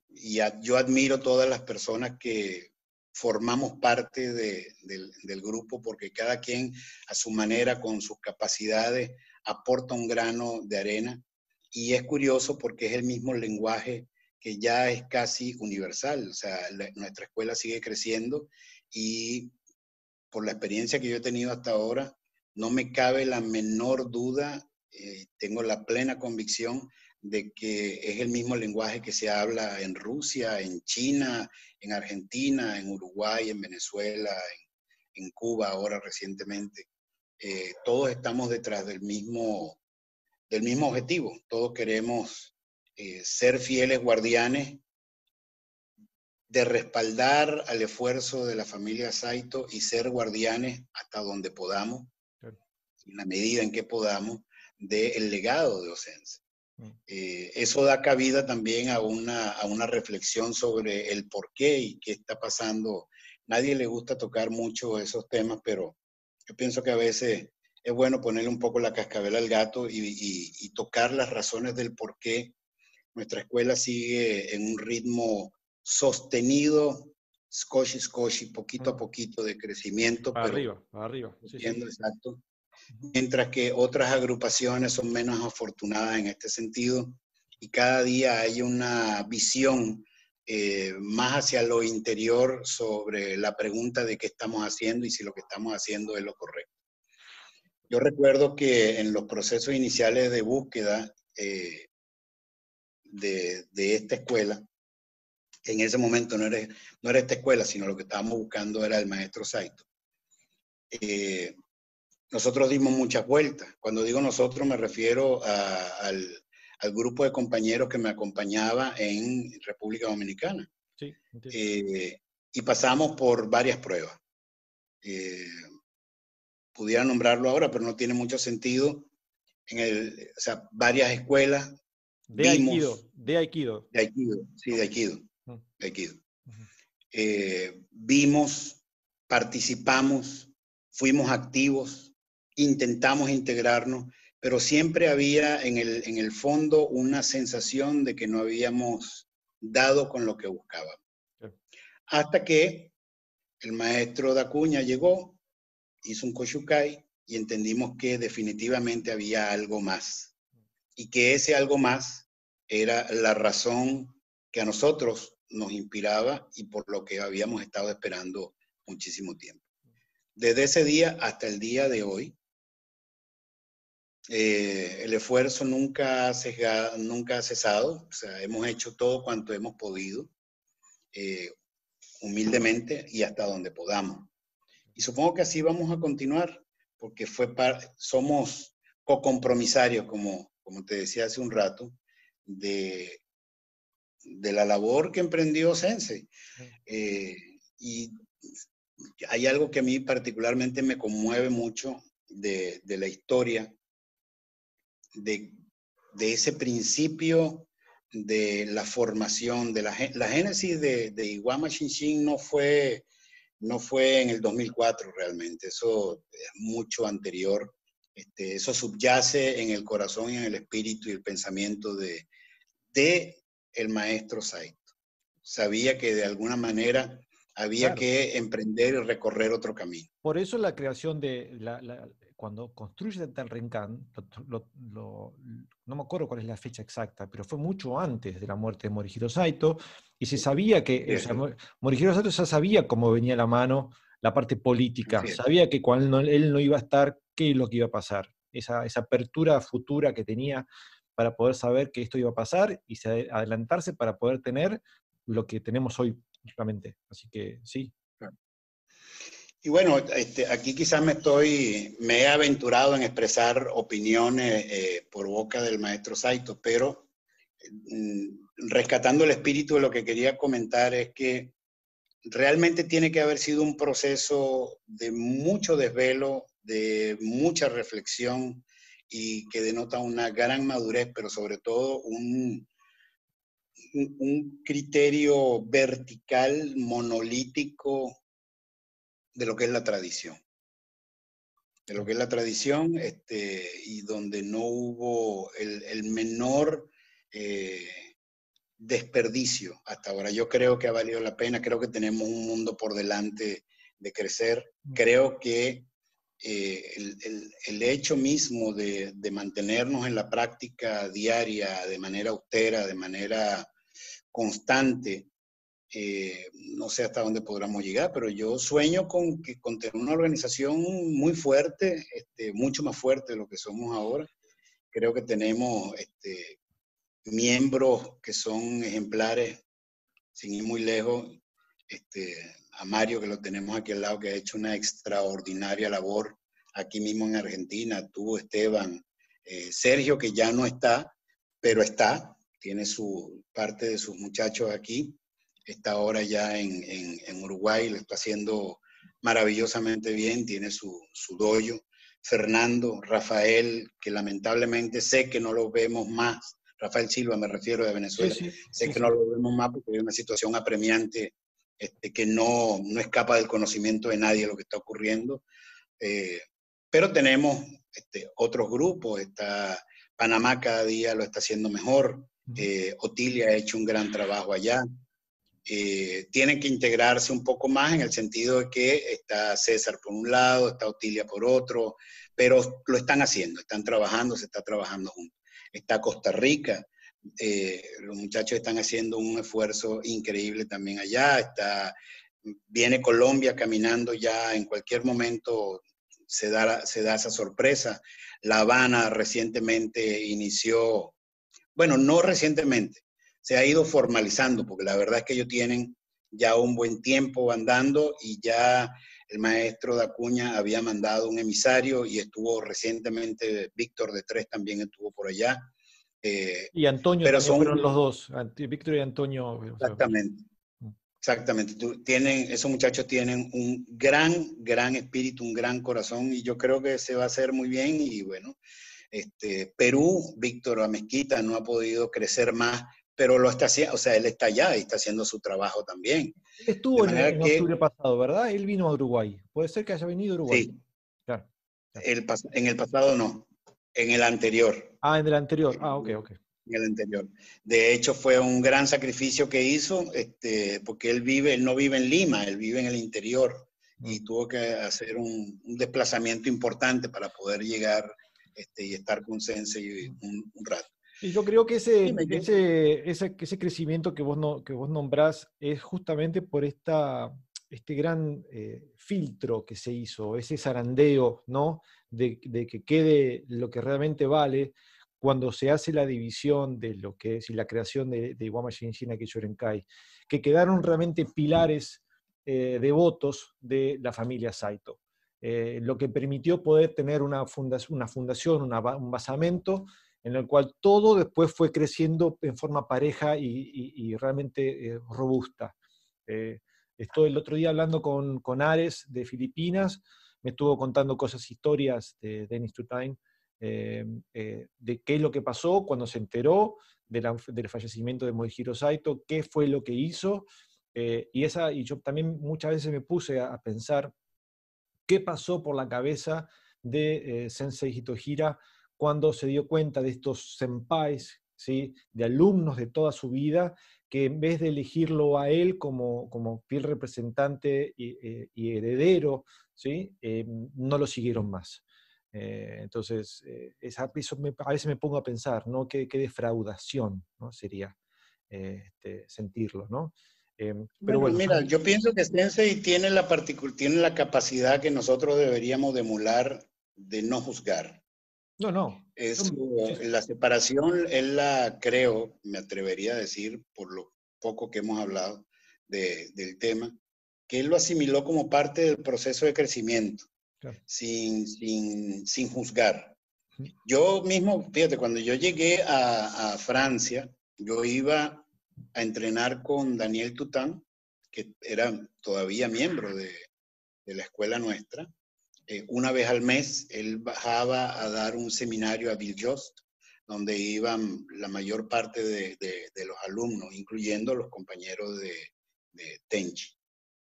y yo admiro todas las personas que formamos parte del grupo porque cada quien a su manera, con sus capacidades, aporta un grano de arena. Y es curioso porque es el mismo lenguaje que ya es casi universal. O sea, nuestra escuela sigue creciendo y por la experiencia que yo he tenido hasta ahora, no me cabe la menor duda, tengo la plena convicción de que es el mismo lenguaje que se habla en Rusia, en China, en Argentina, en Uruguay, en Venezuela, en Cuba ahora recientemente. Todos estamos detrás del mismo objetivo. Todos queremos ser fieles guardianes de respaldar al esfuerzo de la familia Saito y ser guardianes hasta donde podamos, en la medida en que podamos, del legado de Sensei. Eso da cabida también a una reflexión sobre el por qué y qué está pasando. Nadie le gusta tocar mucho esos temas, pero yo pienso que a veces es bueno ponerle un poco la cascabel al gato y tocar las razones del por qué nuestra escuela sigue en un ritmo sostenido, skoshi, poquito a poquito de crecimiento. Para pero arriba. Sí, entiendo, exacto. Mientras que otras agrupaciones son menos afortunadas en este sentido y cada día hay una visión más hacia lo interior sobre la pregunta de qué estamos haciendo y si lo que estamos haciendo es lo correcto. Yo recuerdo que en los procesos iniciales de búsqueda de esta escuela, en ese momento no era esta escuela, sino lo que estábamos buscando era el maestro Saito. Nosotros dimos muchas vueltas. Cuando digo nosotros me refiero al grupo de compañeros que me acompañaba en República Dominicana. Sí, y pasamos por varias pruebas. Pudiera nombrarlo ahora, pero no tiene mucho sentido. O sea, varias escuelas. De Aikido. De Aikido, sí, de Aikido. De Aikido. Vimos, participamos, fuimos activos, intentamos integrarnos, pero siempre había en el fondo una sensación de que no habíamos dado con lo que buscábamos. Sí. Hasta que el maestro Dacuña llegó, hizo un Koshukai y entendimos que definitivamente había algo más. Y que ese algo más era la razón que a nosotros nos inspiraba y por lo que habíamos estado esperando muchísimo tiempo. Desde ese día hasta el día de hoy, el esfuerzo nunca ha cesado. O sea, hemos hecho todo cuanto hemos podido, humildemente y hasta donde podamos. Y supongo que así vamos a continuar, porque somos co-compromisarios, como te decía hace un rato, de la labor que emprendió Sensei. Y hay algo que a mí particularmente me conmueve mucho de la historia, de ese principio de la formación, de la génesis de Iwama Shinshin no fue en el 2004 realmente, eso es mucho anterior. Eso subyace en el corazón y en el espíritu y el pensamiento de el maestro Saito. Sabía que de alguna manera había que emprender y recorrer otro camino. Por eso la creación de cuando construye el Renkan, no me acuerdo cuál es la fecha exacta, pero fue mucho antes de la muerte de Morihiro Saito, y se sabía que, Morihiro Saito ya sabía cómo venía la mano la parte política, sabía que cuando él no iba a estar, qué es lo que iba a pasar, esa apertura futura que tenía para poder saber que esto iba a pasar y adelantarse para poder tener lo que tenemos hoy, justamente. Así que sí. Y bueno, aquí quizás me he aventurado en expresar opiniones por boca del maestro Saito, pero rescatando el espíritu de lo que quería comentar es que realmente tiene que haber sido un proceso de mucho desvelo, de mucha reflexión y que denota una gran madurez, pero sobre todo un criterio vertical, monolítico de lo que es la tradición. De lo que es la tradición, y donde no hubo el menor desperdicio hasta ahora. Yo creo que ha valido la pena, creo que tenemos un mundo por delante de crecer. Creo que el hecho mismo de mantenernos en la práctica diaria de manera austera, de manera constante, no sé hasta dónde podamos llegar, pero yo sueño con tener una organización muy fuerte, mucho más fuerte de lo que somos ahora. Creo que tenemos miembros que son ejemplares, sin ir muy lejos. A Mario, que lo tenemos aquí al lado, que ha hecho una extraordinaria labor aquí mismo en Argentina. Tú, Esteban, Sergio, que ya no está, pero tiene parte de sus muchachos aquí. Está ahora ya en Uruguay, lo está haciendo maravillosamente bien, tiene su dojo. Fernando, Rafael, que lamentablemente sé que no lo vemos más. Rafael Silva, me refiero, de Venezuela. Sé que no lo vemos más porque hay una situación apremiante que no escapa del conocimiento de nadie lo que está ocurriendo. Pero tenemos otros grupos. Panamá cada día lo está haciendo mejor. Otilia ha hecho un gran trabajo allá. tienen que integrarse un poco más en el sentido de que está César por un lado, está Otilia por otro, pero lo están haciendo, están trabajando, se está trabajando juntos. Está Costa Rica, los muchachos están haciendo un esfuerzo increíble también allá, viene Colombia caminando ya, en cualquier momento se da esa sorpresa. La Habana recientemente inició, bueno, no recientemente, se ha ido formalizando, porque la verdad es que ellos tienen ya un buen tiempo andando y ya el maestro de Acuña había mandado un emisario y estuvo recientemente, Víctor de Tres también estuvo por allá. Y Antonio pero también fueron los dos, Víctor y Antonio. Exactamente. Exactamente. Esos muchachos tienen un gran espíritu, un gran corazón, y yo creo que se va a hacer muy bien. Y bueno, Perú, Víctor Amezquita no ha podido crecer más, pero lo está haciendo, o sea, él está allá y está haciendo su trabajo también. Él estuvo en octubre pasado, ¿verdad? Él vino a Uruguay. ¿Puede ser que haya venido a Uruguay? Sí. Claro. En el pasado no, en el anterior. Ah, en el anterior. Ah, ok. En el anterior. De hecho, fue un gran sacrificio que hizo, porque él no vive en Lima, él vive en el interior y tuvo que hacer un desplazamiento importante para poder llegar y estar con Sensei un rato. Y yo creo que ese crecimiento que vos nombrás es justamente por este gran filtro que se hizo, ese zarandeo, ¿no? De que quede lo que realmente vale cuando se hace la división de lo que es y la creación de Iwama Shinshin Shorenkai, que quedaron realmente pilares devotos de la familia Saito. Lo que permitió poder tener una fundación, un basamento, en el cual todo después fue creciendo en forma pareja y realmente robusta. Estoy el otro día hablando con Ares de Filipinas, me estuvo contando historias de Dennis Tutain, de qué es lo que pasó cuando se enteró del fallecimiento de Moihiro Saito, qué fue lo que hizo, y yo también muchas veces me puse a pensar qué pasó por la cabeza de Sensei Hitohira cuando se dio cuenta de estos senpais, ¿sí? De alumnos de toda su vida, que en vez de elegirlo a él como fiel representante y heredero, ¿sí? No lo siguieron más. Entonces, a veces me pongo a pensar, ¿no? Qué defraudación, ¿no? Sería sentirlo, ¿no? Pero bueno, mira, yo pienso que Sensei tiene la capacidad que nosotros deberíamos de emular de no juzgar. No. La separación, él la creo, me atrevería a decir, por lo poco que hemos hablado del tema, que él lo asimiló como parte del proceso de crecimiento, claro, sin juzgar. Yo mismo, fíjate, cuando yo llegué a Francia, yo iba a entrenar con Daniel Tután, que era todavía miembro de la escuela nuestra. Una vez al mes, él bajaba a dar un seminario a Villejost, donde iban la mayor parte de los alumnos, incluyendo los compañeros de Tenchi,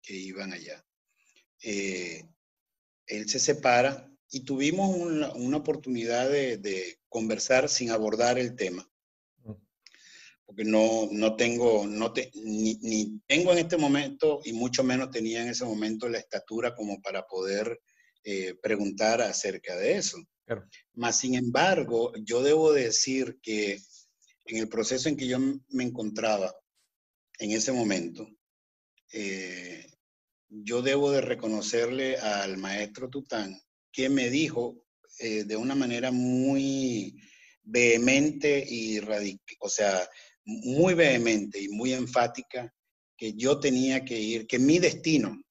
que iban allá. Él se separa y tuvimos una oportunidad de conversar sin abordar el tema. Porque ni tengo en este momento, y mucho menos tenía en ese momento la estatura como para poder preguntar acerca de eso. Claro. Mas, sin embargo, yo debo decir que en el proceso en que yo me encontraba en ese momento, yo debo de reconocerle al maestro Tután que me dijo de una manera muy vehemente y o sea, muy vehemente y muy enfática, que yo tenía que ir, que mi destino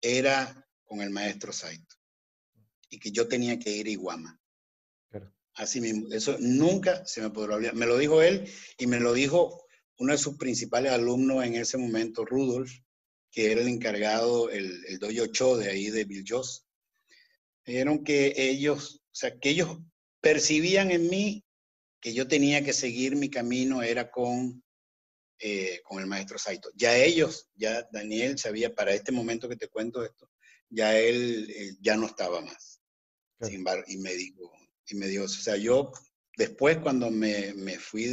era con el maestro Saito y que yo tenía que ir a Iwama. Claro. Así mismo, eso nunca se me podrá olvidar. Me lo dijo él y me lo dijo uno de sus principales alumnos en ese momento, Rudolf, que era el encargado, el dojo Cho de ahí de Villejost. Dijeron que ellos percibían en mí que yo tenía que seguir mi camino, era con el maestro Saito. Ya Daniel sabía, para este momento que te cuento esto, ya él ya no estaba más. Claro. Sin embargo, y me dijo, o sea, yo después cuando me fui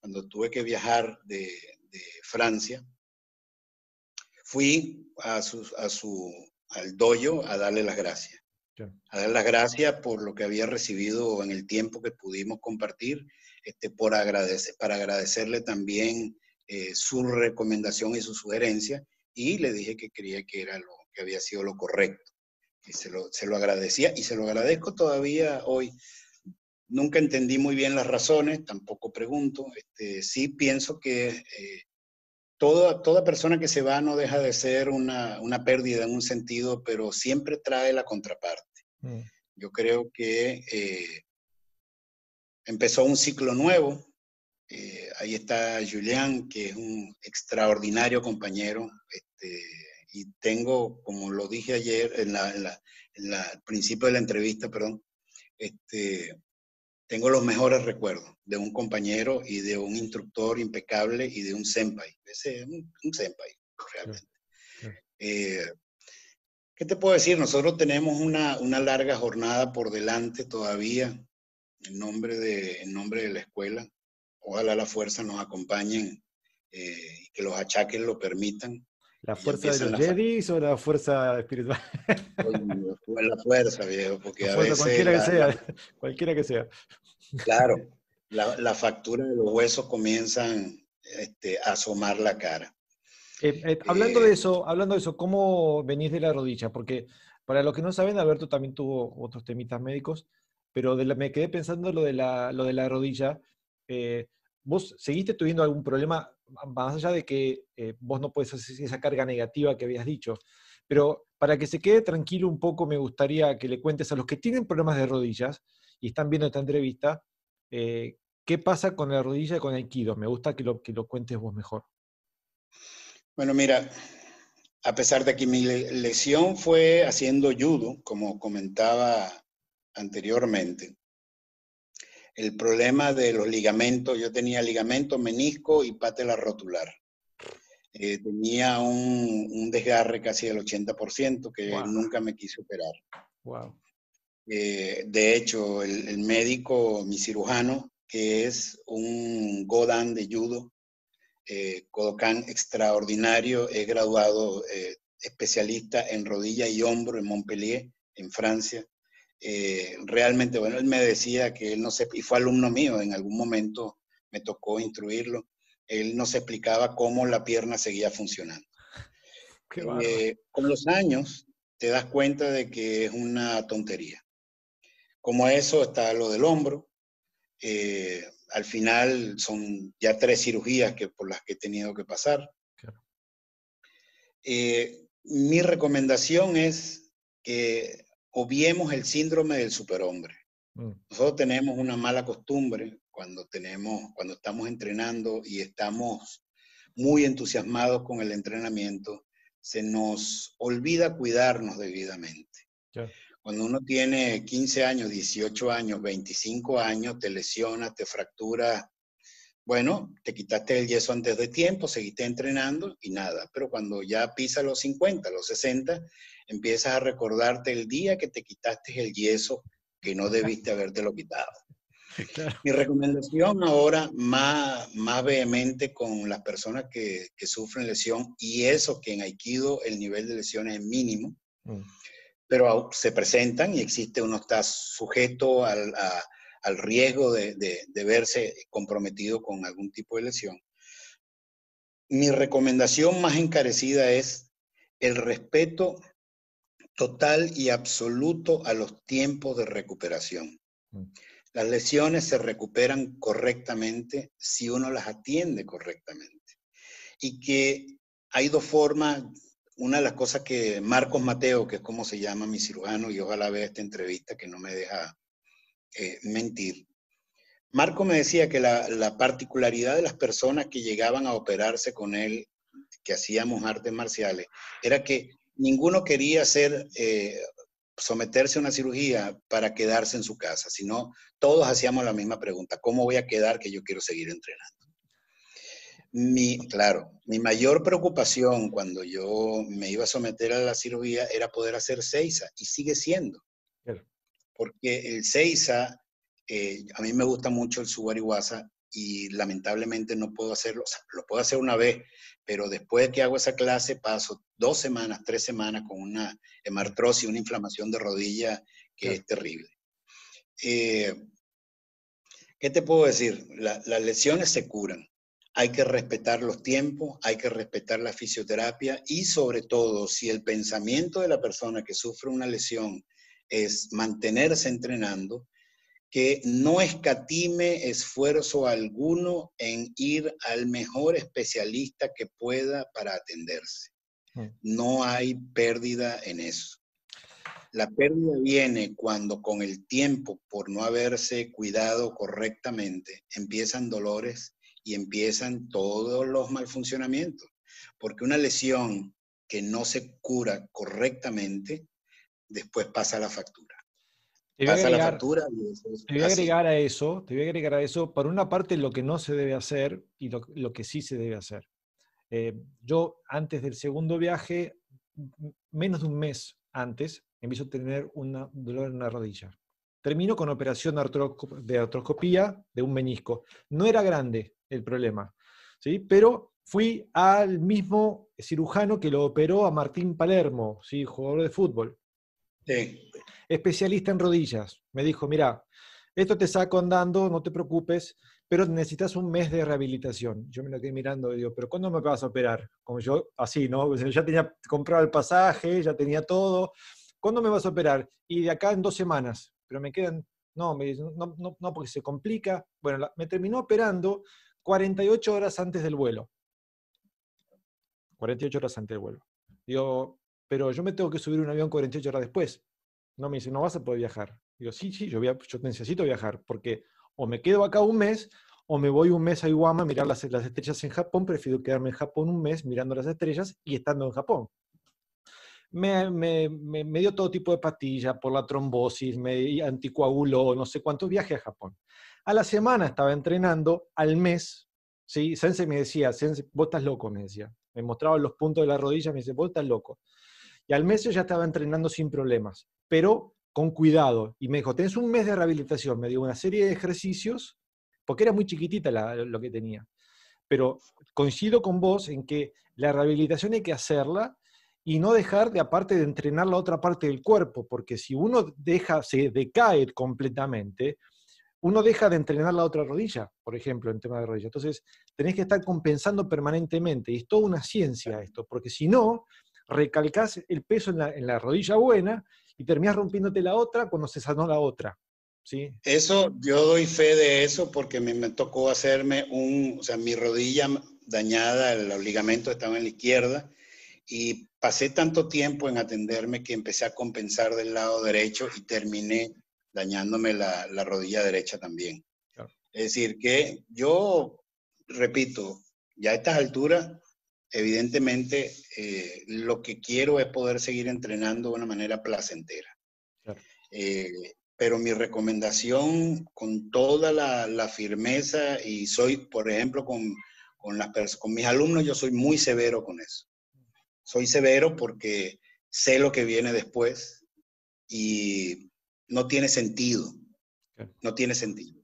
cuando tuve que viajar de Francia, fui al dojo a darle las gracias. A dar las gracias por lo que había recibido en el tiempo que pudimos compartir, para agradecerle también su recomendación y su sugerencia, y le dije que creía que era lo que había sido lo correcto. Y se lo agradecía y se lo agradezco todavía hoy. Nunca entendí muy bien las razones, tampoco pregunto. Sí pienso que toda persona que se va no deja de ser una pérdida en un sentido, pero siempre trae la contraparte. Yo creo que empezó un ciclo nuevo. Ahí está Julián, que es un extraordinario compañero. Y tengo, como lo dije ayer, al principio de la entrevista, perdón, tengo los mejores recuerdos de un compañero y de un instructor impecable y de un senpai. Ese es un senpai, realmente. ¿Qué te puedo decir? Nosotros tenemos una larga jornada por delante todavía en nombre de la escuela. Ojalá la fuerza nos acompañen y que los achaques lo permitan. ¿La fuerza de los Jedis o la fuerza espiritual? La fuerza, viejo, porque la a fuerza, veces... cualquiera que sea. Claro, la factura de los huesos comienzan a asomar la cara. Hablando de eso, ¿cómo venís de la rodilla? Porque para los que no saben, Alberto también tuvo otros temitas médicos, pero me quedé pensando lo de la rodilla. ¿Vos seguiste teniendo algún problema, más allá de que vos no podés hacer esa carga negativa que habías dicho? Pero para que se quede tranquilo un poco, me gustaría que le cuentes a los que tienen problemas de rodillas y están viendo esta entrevista, ¿qué pasa con la rodilla y con el Aikido? Me gusta que lo cuentes vos mejor. Bueno, mira, a pesar de que mi lesión fue haciendo judo, como comentaba anteriormente, el problema de los ligamentos, yo tenía ligamento, menisco y pátela rotular. Tenía un desgarre casi del 80% que nunca me quise operar. Wow. De hecho, el médico, mi cirujano, que es un Godan de judo, Kodokan extraordinario, es graduado especialista en rodilla y hombro en Montpellier, en Francia. Realmente, bueno, él me decía que él no se, y fue alumno mío, en algún momento me tocó instruirlo, él no se explicaba cómo la pierna seguía funcionando. Con los años te das cuenta de que es una tontería. Como eso está lo del hombro. Al final son ya 3 cirugías por las que he tenido que pasar. Claro. Mi recomendación es que obviemos el síndrome del superhombre. Nosotros tenemos una mala costumbre cuando estamos entrenando y estamos muy entusiasmados con el entrenamiento, se nos olvida cuidarnos debidamente. Claro. Cuando uno tiene 15 años, 18 años, 25 años, te lesionas, te fracturas, bueno, te quitaste el yeso antes de tiempo, seguiste entrenando y nada. Pero cuando ya pisas los 50, los 60, empiezas a recordarte el día que te quitaste el yeso que no debiste habértelo quitado. Claro. Mi recomendación ahora más vehemente con las personas que sufren lesión, y eso que en Aikido el nivel de lesiones es mínimo, pero se presentan y uno está sujeto al riesgo de verse comprometido con algún tipo de lesión. Mi recomendación más encarecida es el respeto total y absoluto a los tiempos de recuperación. Las lesiones se recuperan correctamente si uno las atiende correctamente. Y que hay 2 formas. Una de las cosas que Marcos Mateo, que es como se llama mi cirujano, y ojalá vea esta entrevista que no me deja mentir. Marco me decía que la particularidad de las personas que llegaban a operarse con él, que hacíamos artes marciales, era que ninguno quería someterse a una cirugía para quedarse en su casa, sino todos hacíamos la misma pregunta: ¿cómo voy a quedar que yo quiero seguir entrenando? Mi mayor preocupación cuando yo me iba a someter a la cirugía era poder hacer Seiza, y sigue siendo. Claro. Porque el Seiza, a mí me gusta mucho el Sugariwaza, y lamentablemente no puedo hacerlo. O sea, lo puedo hacer una vez, pero después de que hago esa clase paso 2 semanas, 3 semanas con una hemartrosis, una inflamación de rodilla que es terrible. ¿Qué te puedo decir? Las lesiones se curan. Hay que respetar los tiempos, hay que respetar la fisioterapia y sobre todo, si el pensamiento de la persona que sufre una lesión es mantenerse entrenando, que no escatime esfuerzo alguno en ir al mejor especialista que pueda para atenderse. No hay pérdida en eso. La pérdida viene cuando con el tiempo, por no haberse cuidado correctamente, empiezan dolores y empiezan todos los malfuncionamientos. Porque una lesión que no se cura correctamente, después pasa la factura. Te voy a Pasa la agregar, factura y eso es te voy a así. agregar a eso, te voy a agregar a eso, por una parte, lo que no se debe hacer y lo que sí se debe hacer. Yo, antes del segundo viaje, menos de un mes antes, empiezo a tener un dolor en una rodilla. Termino con operación de artroscopía de un menisco. No era grande el problema, ¿sí? Pero fui al mismo cirujano que lo operó a Martín Palermo, ¿sí? Jugador de fútbol. Sí. Especialista en rodillas. Me dijo, mira, esto te saco andando, no te preocupes, pero necesitas un mes de rehabilitación. Yo me lo quedé mirando y digo, ¿pero cuándo me vas a operar? Como yo, así, ¿no? Pues ya tenía comprado el pasaje, ya tenía todo. ¿Cuándo me vas a operar? Y de acá en 2 semanas. Pero me quedan, no, me dicen, no, porque se complica. Bueno, me terminó operando 48 horas antes del vuelo. 48 horas antes del vuelo. Digo, pero yo me tengo que subir un avión 48 horas después. No, me dice, no vas a poder viajar. Digo, sí, yo necesito viajar, porque o me quedo acá un mes, o me voy un mes a Iwama a mirar las estrellas en Japón. Prefiero quedarme en Japón un mes mirando las estrellas y estando en Japón. Me dio todo tipo de pastillas por la trombosis, me anticoaguló, no sé cuántos viajes a Japón. A la semana estaba entrenando, al mes, ¿sí? Sensei me decía, Sensei, vos estás loco, me decía. Me mostraba los puntos de la rodilla, me dice, vos estás loco. Y al mes yo ya estaba entrenando sin problemas, pero con cuidado. Y me dijo, tenés un mes de rehabilitación. Me dio una serie de ejercicios, porque era muy chiquitita lo que tenía. Pero coincido con vos en que la rehabilitación hay que hacerla y no dejar de, aparte de entrenar la otra parte del cuerpo, porque si uno se decae completamente, uno deja de entrenar la otra rodilla, por ejemplo, en tema de rodilla. Entonces, tenés que estar compensando permanentemente. Y es toda una ciencia esto, porque si no, recalcás el peso en la rodilla buena y terminás rompiéndote la otra cuando se sanó la otra. ¿Sí? Eso, yo doy fe de eso porque me tocó hacerme o sea, mi rodilla dañada, los ligamentos estaban en la izquierda y pasé tanto tiempo en atenderme que empecé a compensar del lado derecho y terminé dañándome la rodilla derecha también. Claro. Es decir, que yo, repito, ya a estas alturas, evidentemente, lo que quiero es poder seguir entrenando de una manera placentera. Claro. Pero mi recomendación con toda la firmeza, y soy, por ejemplo, con mis alumnos, yo soy muy severo con eso. Soy severo porque sé lo que viene después y no tiene sentido. No tiene sentido.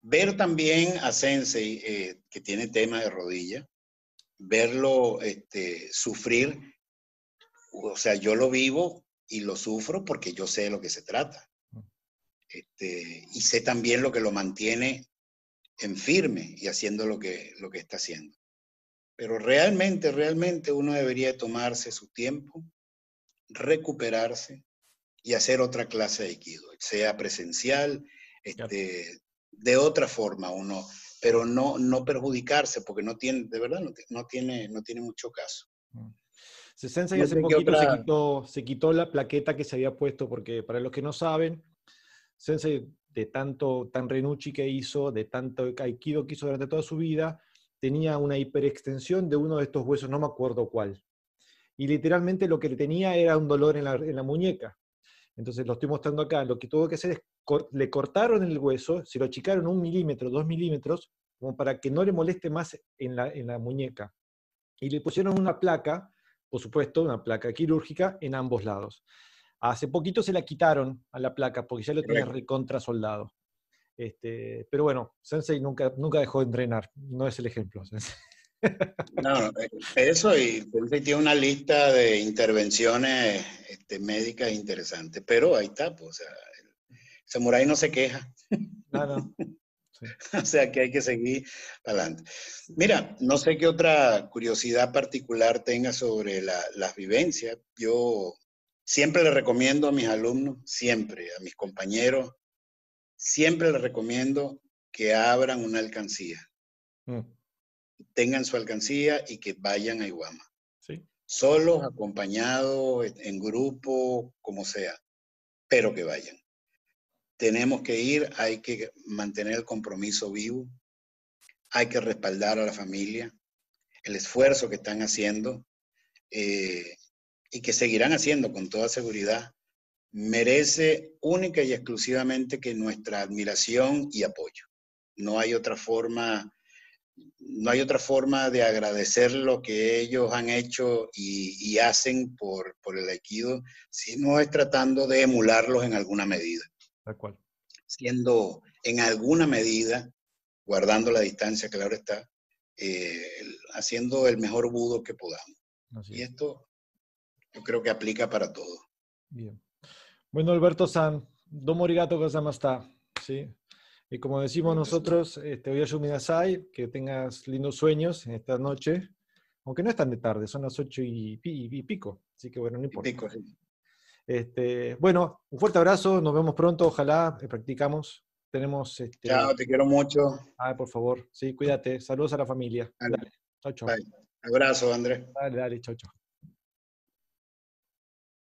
Ver también a Sensei, que tiene tema de rodilla, verlo sufrir, o sea, yo lo vivo y lo sufro porque yo sé de lo que se trata. Y sé también lo que lo mantiene en firme y haciendo lo que está haciendo. Pero realmente uno debería tomarse su tiempo, recuperarse y hacer otra clase de Aikido, sea presencial, de otra forma uno, pero no perjudicarse porque no tiene, de verdad, no tiene mucho caso. Sensei no hace poquito se quitó la plaqueta que se había puesto, porque para los que no saben, Sensei, de tanto Tanrenuchi que hizo, de tanto Aikido que hizo durante toda su vida, tenía una hiperextensión de uno de estos huesos, no me acuerdo cuál. Y literalmente lo que le tenía era un dolor en la muñeca. Entonces lo estoy mostrando acá. Lo que tuvo que hacer es, le cortaron el hueso, se lo achicaron 1 milímetro, 2 milímetros, como para que no le moleste más en la muñeca. Y le pusieron una placa, por supuesto, una placa quirúrgica en ambos lados. Hace poquito se la quitaron a la placa porque ya lo tenía recontra soldado. Pero bueno, Sensei nunca dejó de entrenar, no es el ejemplo. Sensei. No, eso, y Sensei tiene una lista de intervenciones médicas interesantes, pero ahí está, pues, o sea, el samurái no se queja. No. Sí. O sea que hay que seguir adelante. Mira, no sé qué otra curiosidad particular tenga sobre las vivencias. Yo siempre le recomiendo a mis alumnos, siempre, a mis compañeros, siempre les recomiendo que abran una alcancía. Tengan su alcancía y que vayan a Iwama. Sí. Solos, acompañados, en grupo, como sea, pero que vayan. Tenemos que ir, hay que mantener el compromiso vivo, hay que respaldar a la familia, el esfuerzo que están haciendo y que seguirán haciendo con toda seguridad, merece única y exclusivamente que nuestra admiración y apoyo. No hay otra forma de agradecer lo que ellos han hecho y hacen por el Aikido, sino es tratando de emularlos en alguna medida. Tal cual. Siendo en alguna medida, guardando la distancia, claro está, haciendo el mejor budo que podamos. Y esto yo creo que aplica para todo. Bien. Bueno, Alberto-san, domo arigato gozaimashita, ¿sí? Y como decimos nosotros, Oyasumi Nasai, que tengas lindos sueños en esta noche, aunque no es tan de tarde, son las 8 y pico, así que bueno, no importa. Pico, sí. Bueno, un fuerte abrazo, nos vemos pronto, ojalá, practicamos. Tenemos Chao, te quiero mucho. Ay, por favor, sí, cuídate, saludos a la familia. Dale. Dale. Chau, chau. Bye. Abrazo, Andrés. Dale, chau, chau.